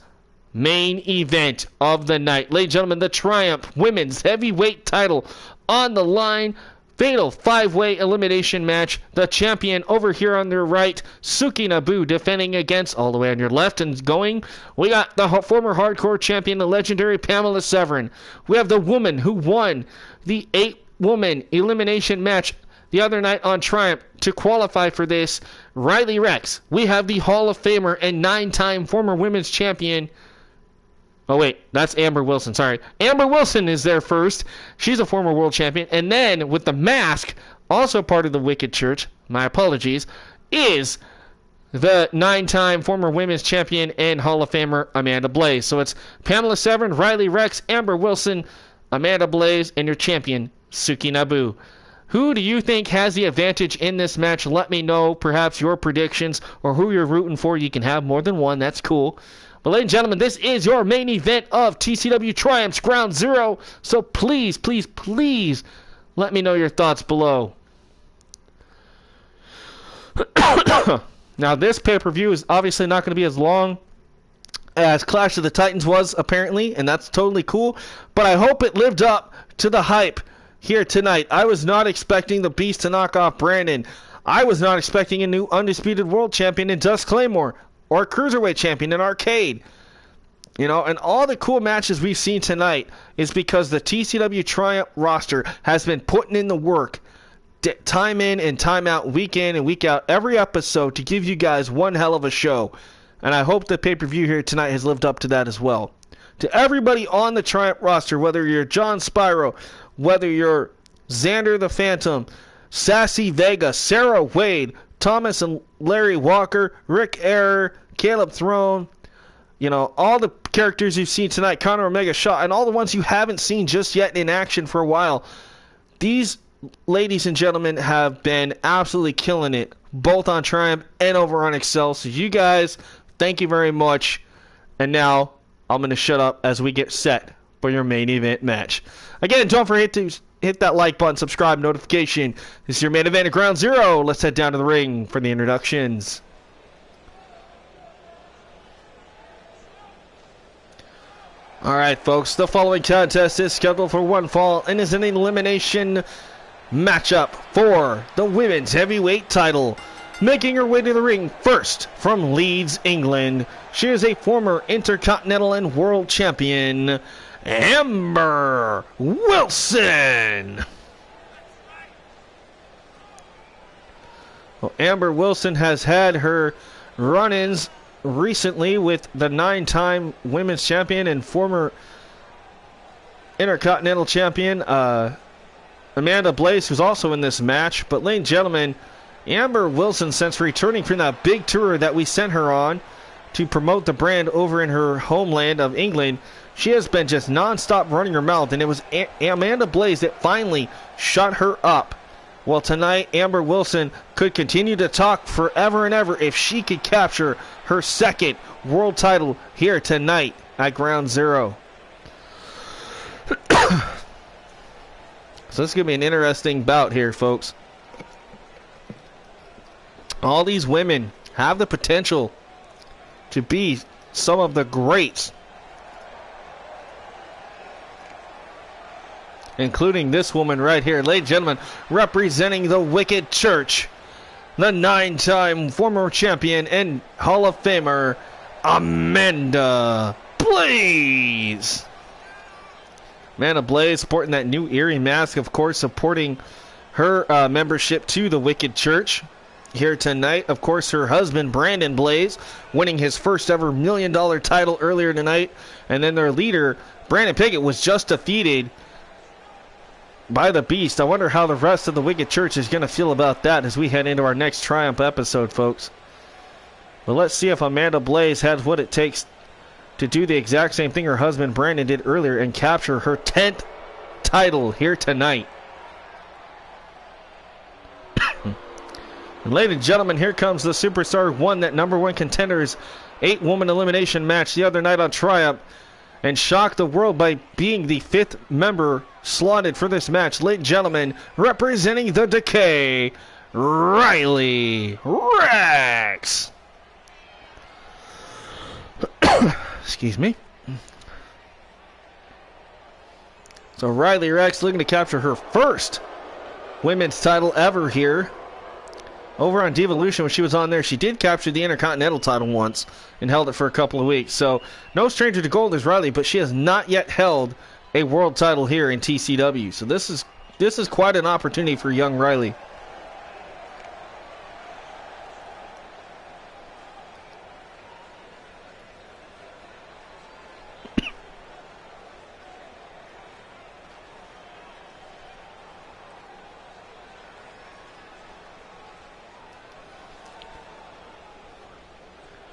main event of the night. Ladies and gentlemen, the Triumph Women's Heavyweight title on the line. Fatal 5-way elimination match. The champion over here on their right, Suki Nabu, defending against, all the way on your left and going, we got the former hardcore champion, the legendary Pamela Severin. We have the woman who won the 8-woman elimination match the other night on Triumph to qualify for this, Riley Rex. We have the Hall of Famer and 9-time former women's champion. Oh, wait, that's Amber Wilson. Sorry. Amber Wilson is there first. She's a former world champion. And then with the mask, also part of the Wicked Church, my apologies, is the 9-time former women's champion and Hall of Famer Amanda Blaze. So it's Pamela Severin, Riley Rex, Amber Wilson, Amanda Blaze, and your champion, Suki Nabu. Who do you think has the advantage in this match? Let me know perhaps your predictions or who you're rooting for. You can have more than one. That's cool. But ladies and gentlemen, this is your main event of TCW Triumph's Ground Zero. So please, please, please let me know your thoughts below. Now, this pay-per-view is obviously not going to be as long as Clash of the Titans was, apparently, and that's totally cool. But I hope it lived up to the hype here tonight. I was not expecting the Beast to knock off Brandon. I was not expecting a new undisputed world champion in Dust Claymore, or a cruiserweight champion in Arcade. You know, and all the cool matches we've seen tonight is because the TCW Triumph roster has been putting in the work time in and time out, week in and week out, every episode to give you guys one hell of a show. And I hope the pay-per-view here tonight has lived up to that as well. To everybody on the Triumph roster, whether you're John Spyro, whether you're Xander the Phantom, Sassy Vega, Sarah Wade, Thomas and Larry Walker, Rick Error, Caleb Throne, you know, all the characters you've seen tonight, Conor Omega Shaw, and all the ones you haven't seen just yet in action for a while. These ladies and gentlemen have been absolutely killing it, both on Triumph and over on Excel. So you guys, thank you very much. And now I'm going to shut up as we get set for your main event match. Again, don't forget to hit that like button, subscribe, notification. This is your main event at Ground Zero. Let's head down to the ring for the introductions. Alright, folks, the following contest is scheduled for one fall and is an elimination matchup for the women's heavyweight title. Making her way to the ring first from Leeds, England, she is a former Intercontinental and World Champion, Amber Wilson. Well, Amber Wilson has had her run-ins recently with the 9-time women's champion and former Intercontinental champion, Amanda Blaze, who's also in this match. But, ladies and gentlemen, Amber Wilson, since returning from that big tour that we sent her on to promote the brand over in her homeland of England, she has been just non-stop running her mouth, and it was Amanda Blaze that finally shut her up. Well, tonight, Amber Wilson could continue to talk forever and ever if she could capture her second world title here tonight at Ground Zero. So this is going to be an interesting bout here, folks. All these women have the potential to be some of the greats, including this woman right here. Ladies and gentlemen, representing the Wicked Church, the 9-time former champion and Hall of Famer, Amanda Blaze. Amanda Blaze sporting that new eerie mask, of course, supporting her membership to the Wicked Church here tonight. Of course, her husband, Brandon Blaze, winning his first ever $1 million title earlier tonight. And then their leader, Brandon Pickett, was just defeated by the Beast. I wonder how the rest of the Wicked Church is going to feel about that as we head into our next Triumph episode, folks. But let's see if Amanda Blaze has what it takes to do the exact same thing her husband Brandon did earlier and capture her 10th title here tonight. And ladies and gentlemen, here comes the superstar who won that #1 contenders 8-woman elimination match the other night on Triumph and shocked the world by being the 5th member slotted for this match. Ladies and gentlemen, representing the Decay, Riley Rex. Excuse me. So Riley Rex looking to capture her first women's title ever here. Over on Devolution, when she was on there, she did capture the Intercontinental title once and held it for a couple of weeks. So no stranger to gold is Riley, but she has not yet held a world title here in TCW. So this is quite an opportunity for young Riley.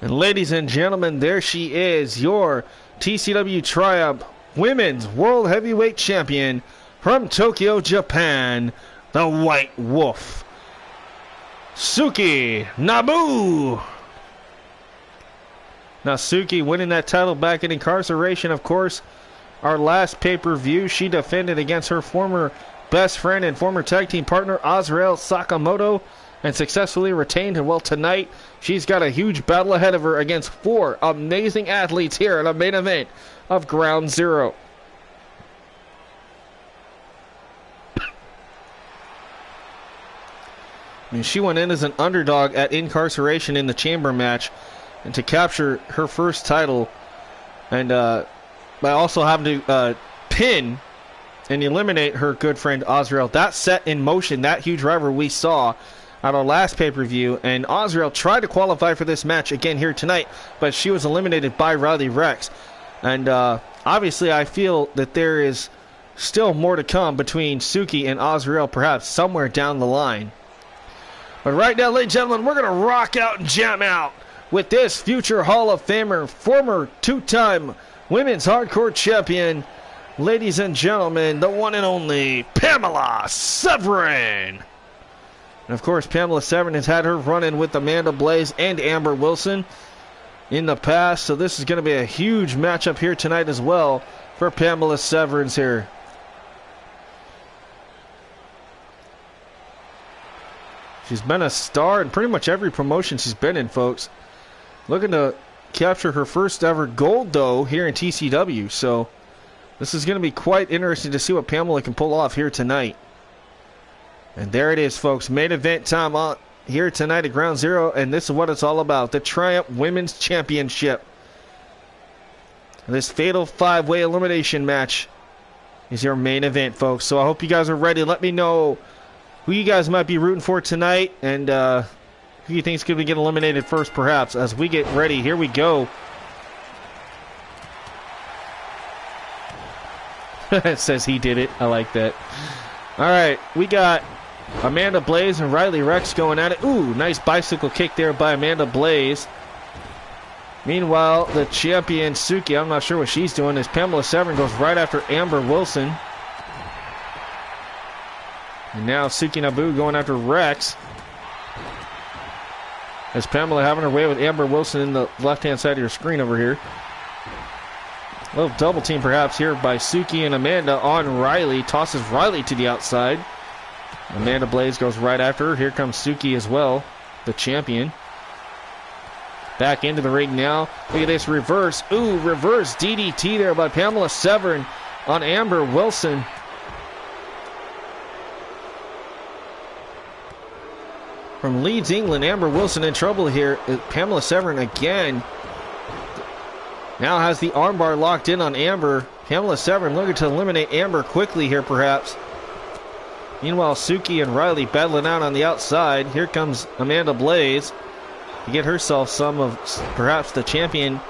And ladies and gentlemen, there she is, your TCW Triumph Women's World Heavyweight Champion from Tokyo, Japan, the White Wolf, Suki Nabu. Now, Suki winning that title back in incarceration, of course. Our last pay-per-view, she defended against her former best friend and former tag team partner, Azrael Sakamoto, and successfully retained. And well, tonight she's got a huge battle ahead of her against 4 amazing athletes here in the main event of Ground Zero. I mean, she went in as an underdog at incarceration in the chamber match, and to capture her first title, and by also having to pin and eliminate her good friend Azrael. That set in motion that huge rivalry we saw at our last pay-per-view, and Azrael tried to qualify for this match again here tonight, but she was eliminated by Riley Rex. And obviously I feel that there is still more to come between Suki and Azrael, perhaps somewhere down the line. But right now, ladies and gentlemen, we're going to rock out and jam out with this future Hall of Famer, former 2-time women's hardcore champion, ladies and gentlemen, the one and only Pamela Severin. And of course, Pamela Severin has had her run-in with Amanda Blaze and Amber Wilson in the past, so this is going to be a huge matchup here tonight as well for Pamela Severin's here. She's been a star in pretty much every promotion she's been in, folks. Looking to capture her first ever gold, though, here in TCW, so this is going to be quite interesting to see what Pamela can pull off here tonight. And there it is, folks. Main event time on here tonight at Ground Zero, and this is what it's all about. The Triumph Women's Championship. This fatal 5-way elimination match is your main event, folks. So I hope you guys are ready. Let me know who you guys might be rooting for tonight, and who you think is going to get eliminated first, perhaps, as we get ready. Here we go. It says he did it. I like that. All right, we got Amanda Blaze and Riley Rex going at it. Ooh, nice bicycle kick there by Amanda Blaze. Meanwhile, the champion Suki, I'm not sure what she's doing, as Pamela Severn goes right after Amber Wilson. And now Suki Nabu going after Rex. As Pamela having her way with Amber Wilson in the left-hand side of your screen over here. A little double team perhaps here by Suki and Amanda on Riley. Tosses Riley to the outside. Amanda Blaze goes right after her. Here comes Suki as well, the champion. Back into the ring now. Look at this reverse. Ooh, reverse DDT there by Pamela Severn on Amber Wilson. From Leeds, England, Amber Wilson in trouble here. Pamela Severn again. Now has the armbar locked in on Amber. Pamela Severn looking to eliminate Amber quickly here, perhaps. Meanwhile, Suki and Riley battling out on the outside. Here comes Amanda Blaze to get herself some of perhaps the champion.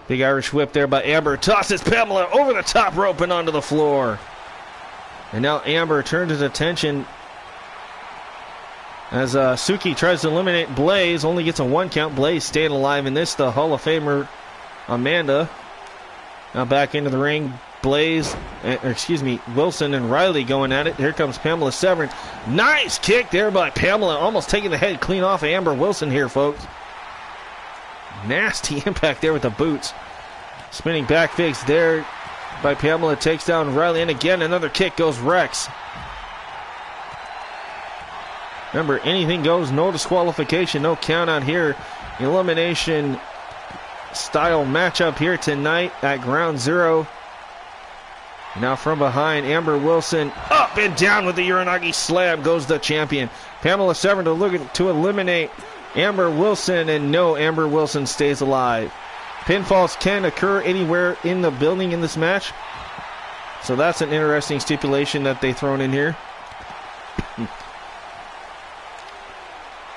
Big Irish whip there by Amber. Tosses Pamela over the top rope and onto the floor. And now Amber turns his attention as Suki tries to eliminate Blaze. Only gets a 1 count. Blaze staying alive in this. The Hall of Famer Amanda. Now back into the ring. Blaze, Wilson and Riley going at it. Here comes Pamela Severn. Nice kick there by Pamela. Almost taking the head clean off of Amber Wilson here, folks. Nasty impact there with the boots. Spinning back fix there by Pamela. Takes down Riley. And again, another kick goes Rex. Remember, anything goes. No disqualification. No count out here. Elimination style matchup here tonight at Ground Zero. Now from behind, Amber Wilson up and down with the Uranagi slam goes the champion. Pamela Severn to look to eliminate Amber Wilson, and no, Amber Wilson stays alive. Pinfalls can occur anywhere in the building in this match, so that's an interesting stipulation that they've thrown in here.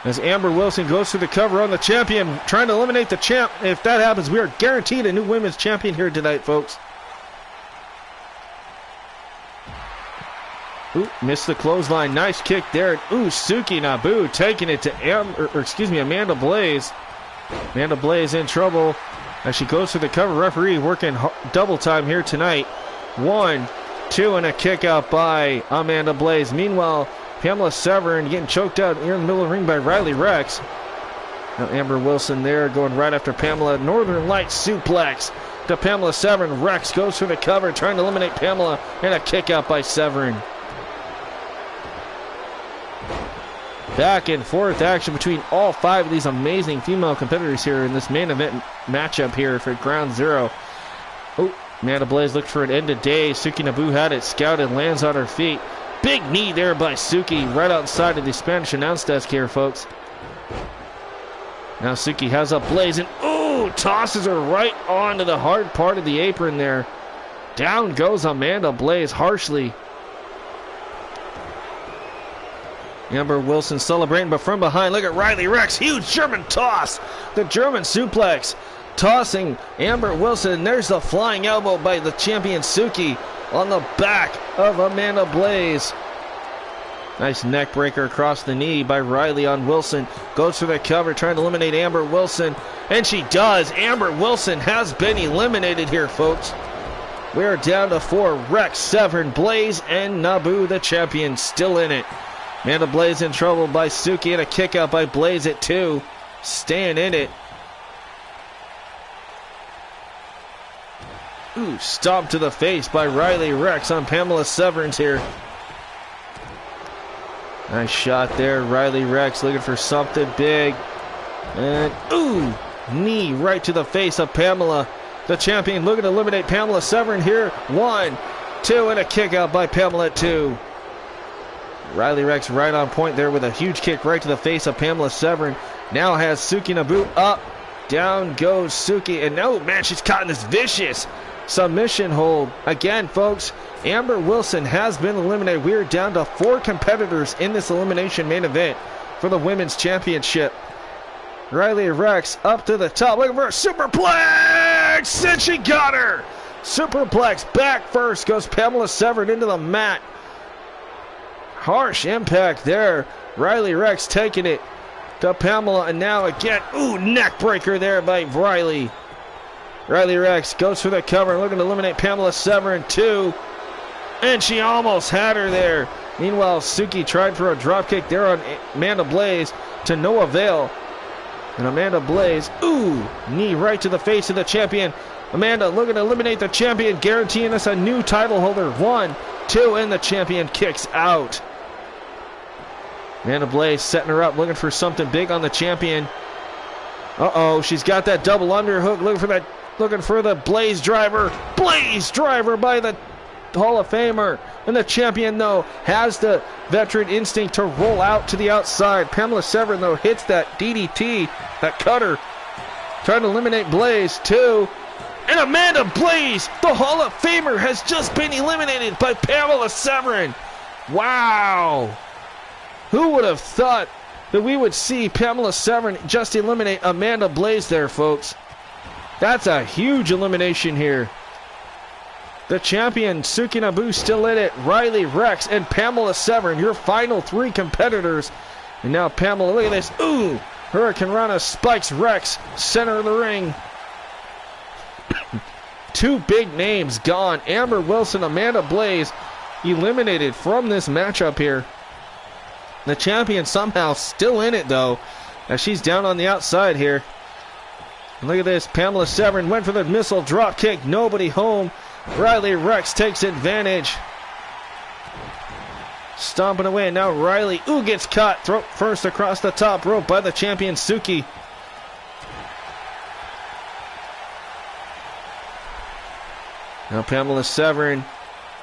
As Amber Wilson goes for the cover on the champion, trying to eliminate the champ. If that happens, we are guaranteed a new women's champion here tonight, folks. Ooh, missed the clothesline. Nice kick there. Ooh, Suki Nabu taking it to Amanda Blaze. Amanda Blaze in trouble as she goes for the cover. Referee working double time here tonight. 1, 2, and a kick out by Amanda Blaze. Meanwhile, Pamela Severn getting choked out here in the middle of the ring by Riley Rex. Now Amber Wilson there going right after Pamela. Northern Lights suplex to Pamela Severn. Rex goes for the cover, trying to eliminate Pamela, and a kick out by Severn. Back and forth action between all 5 of these amazing female competitors here in this main event matchup here for Ground Zero. Oh, Amanda Blaze looked for an end of day. Suki Nabu had it scouted, lands on her feet. Big knee there by Suki right outside of the Spanish announce desk here, folks. Now Suki has up Blaze and ooh, tosses her right onto the hard part of the apron there. Down goes Amanda Blaze harshly. Amber Wilson celebrating, but from behind, look at Riley Rex. Huge German toss. The German suplex. Tossing Amber Wilson. There's the flying elbow by the champion Suki on the back of Amanda Blaze. Nice neck breaker across the knee by Riley on Wilson. Goes for the cover, trying to eliminate Amber Wilson. And she does. Amber Wilson has been eliminated here, folks. We're down to 4. Rex, Severn, Blaze, and Nabu, the champion, still in it. Amanda Blaze in trouble by Suki, and a kick out by Blaze at 2. Staying in it. Ooh, stomp to the face by Riley Rex on Pamela Severn's here. Nice shot there. Riley Rex looking for something big. And ooh, knee right to the face of Pamela. The champion looking to eliminate Pamela Severin here. 1, 2, and a kick out by Pamela at 2. Riley Rex right on point there with a huge kick right to the face of Pamela Severin. Now has Suki Nabu up. Down goes Suki. And no, man, she's caught in this vicious submission hold. Again, folks, Amber Wilson has been eliminated. We are down to 4 competitors in this elimination main event for the Women's Championship. Riley Rex up to the top, looking for a superplex, and she got her. Superplex back first goes Pamela Severin into the mat. Harsh impact there. Riley Rex taking it to Pamela, and now again, ooh, neck breaker there by Riley. Riley Rex goes for the cover, looking to eliminate Pamela Severin 2, and she almost had her there. Meanwhile, Suki tried for a dropkick there on Amanda Blaze to no avail. And Amanda Blaze, ooh, knee right to the face of the champion. Amanda looking to eliminate the champion, guaranteeing us a new title holder. 1, 2, and the champion kicks out. Amanda Blaze setting her up, looking for something big on the champion. Uh-oh, she's got that double underhook, looking for the Blaze driver. Blaze driver by the Hall of Famer. And the champion, though, has the veteran instinct to roll out to the outside. Pamela Severin, though, hits that DDT, that cutter, trying to eliminate Blaze. 2. And Amanda Blaze, the Hall of Famer, has just been eliminated by Pamela Severin. Wow. Who would have thought that we would see Pamela Severin just eliminate Amanda Blaze there, folks? That's a huge elimination here. The champion, Suki Nabu, still in it. Riley Rex and Pamela Severin, your final 3 competitors. And now Pamela, look at this. Ooh! Hurricane Rana spikes Rex, center of the ring. 2 big names gone. Amber Wilson, Amanda Blaze, eliminated from this matchup here. The champion somehow still in it, though, as she's down on the outside here. And look at this. Pamela Severin went for the missile drop kick. Nobody home. Riley Rex takes advantage. Stomping away. Now Riley, ooh, gets caught. Throat first across the top rope by the champion Suki. Now Pamela Severin,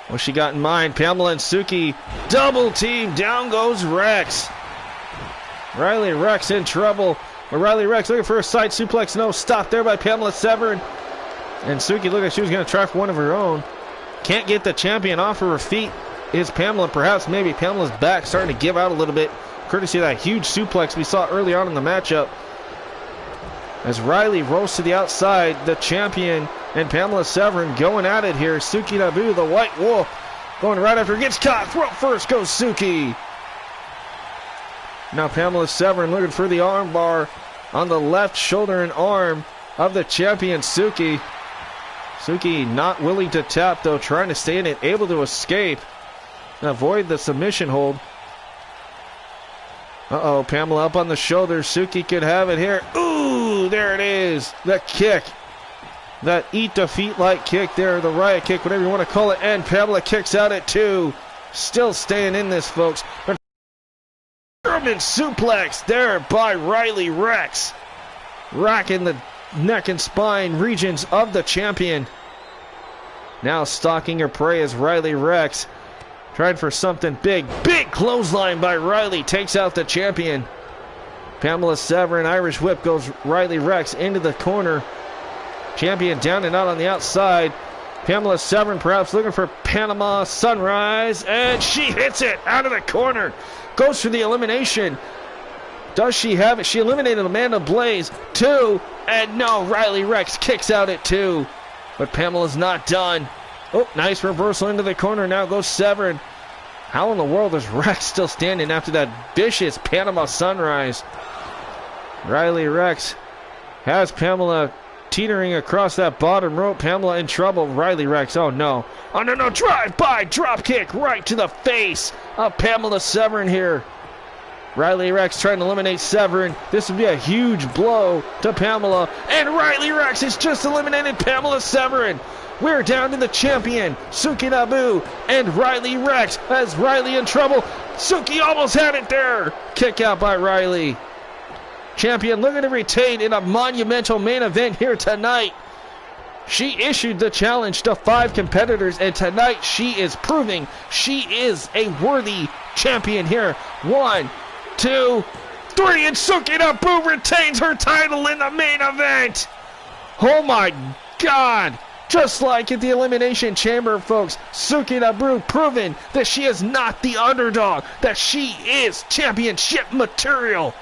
what she got in mind? Pamela and Suki double team. Down goes Rex. Riley Rex in trouble. Riley Rex looking for a side suplex. No, stop there by Pamela Severin. And Suki looked like she was going to try for one of her own. Can't get the champion off of her feet. Is Pamela, perhaps maybe Pamela's back starting to give out a little bit, courtesy of that huge suplex we saw early on in the matchup. As Riley rolls to the outside, the champion and Pamela Severin going at it here. Suki Nabu, the White Wolf, going right after, gets caught. Throat first goes Suki. Now Pamela Severin looking for the arm bar on the left shoulder and arm of the champion Suki. Suki not willing to tap, though, trying to stay in it, able to escape and avoid the submission hold. Uh-oh, Pamela up on the shoulder. Suki could have it here. Ooh, there it is. The kick. That eat defeat like kick there, the riot kick, whatever you want to call it. And Pamela kicks out at 2. Still staying in this, folks. But German suplex there by Riley Rex. Rocking the neck and spine regions of the champion. Now stalking her prey is Riley Rex. Tried for something big. Big clothesline by Riley. Takes out the champion. Pamela Severin, Irish whip, goes Riley Rex into the corner. Champion down and out on the outside. Pamela Severin perhaps looking for Panama Sunrise. And she hits it out of the corner. Goes for the elimination. Does she have it? She eliminated Amanda Blaze. 2. And no, Riley Rex kicks out at 2. But Pamela's not done. Oh, nice reversal into the corner. Now goes Severin. How in the world is Rex still standing after that vicious Panama Sunrise? Riley Rex has Pamela teetering across that bottom rope. Pamela in trouble. Riley Rex, oh no. Oh no, drive-by drop kick right to the face of Pamela Severin here. Riley Rex trying to eliminate Severin. This would be a huge blow to Pamela. And Riley Rex has just eliminated Pamela Severin. We're down to the champion, Suki Nabu, and Riley Rex. As Riley in trouble. Suki almost had it there. Kick out by Riley. Champion looking to retain in a monumental main event here tonight. She issued the challenge to 5 competitors, and tonight she is proving she is a worthy champion here. 1, 2, 3, and Suki Nabu retains her title in the main event. Oh my God. Just like at the Elimination Chamber, folks, Suki Nabu proving that she is not the underdog, that she is championship material.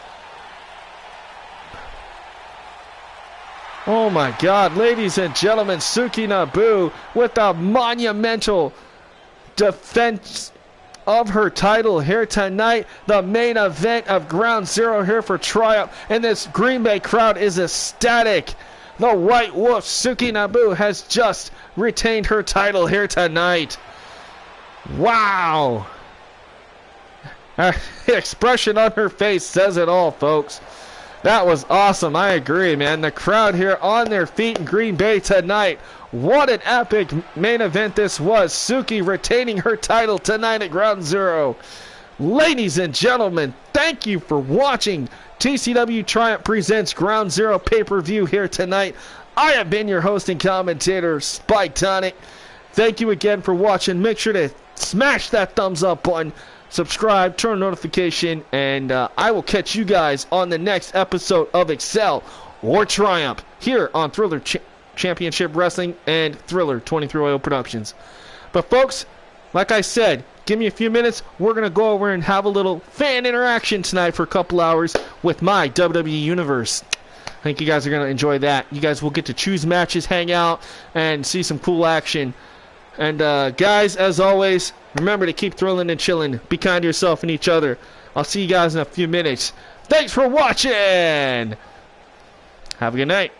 Oh my God, ladies and gentlemen, Suki Nabu with a monumental defense of her title here tonight. The main event of Ground Zero here for Triumph, and this Green Bay crowd is ecstatic. The White Wolf, Suki Nabu, has just retained her title here tonight. Wow. The expression on her face says it all, folks. That was awesome. I agree, man. The crowd here on their feet in Green Bay tonight. What an epic main event this was. Suki retaining her title tonight at Ground Zero. Ladies and gentlemen, thank you for watching TCW Triumph Presents Ground Zero pay-per-view here tonight. I have been your host and commentator, Spike Tonic. Thank you again for watching. Make sure to smash that thumbs up button, subscribe, turn on notification, and I will catch you guys on the next episode of Excel or Triumph here on Thriller Championship Wrestling and Thriller 23 Productions. But folks, like I said, give me a few minutes. We're going to go over and have a little fan interaction tonight for a couple hours with my WWE Universe. I think you guys are going to enjoy that. You guys will get to choose matches, hang out, and see some cool action. And guys, as always, remember to keep thrilling and chilling. Be kind to yourself and each other. I'll see you guys in a few minutes. Thanks for watching. Have a good night.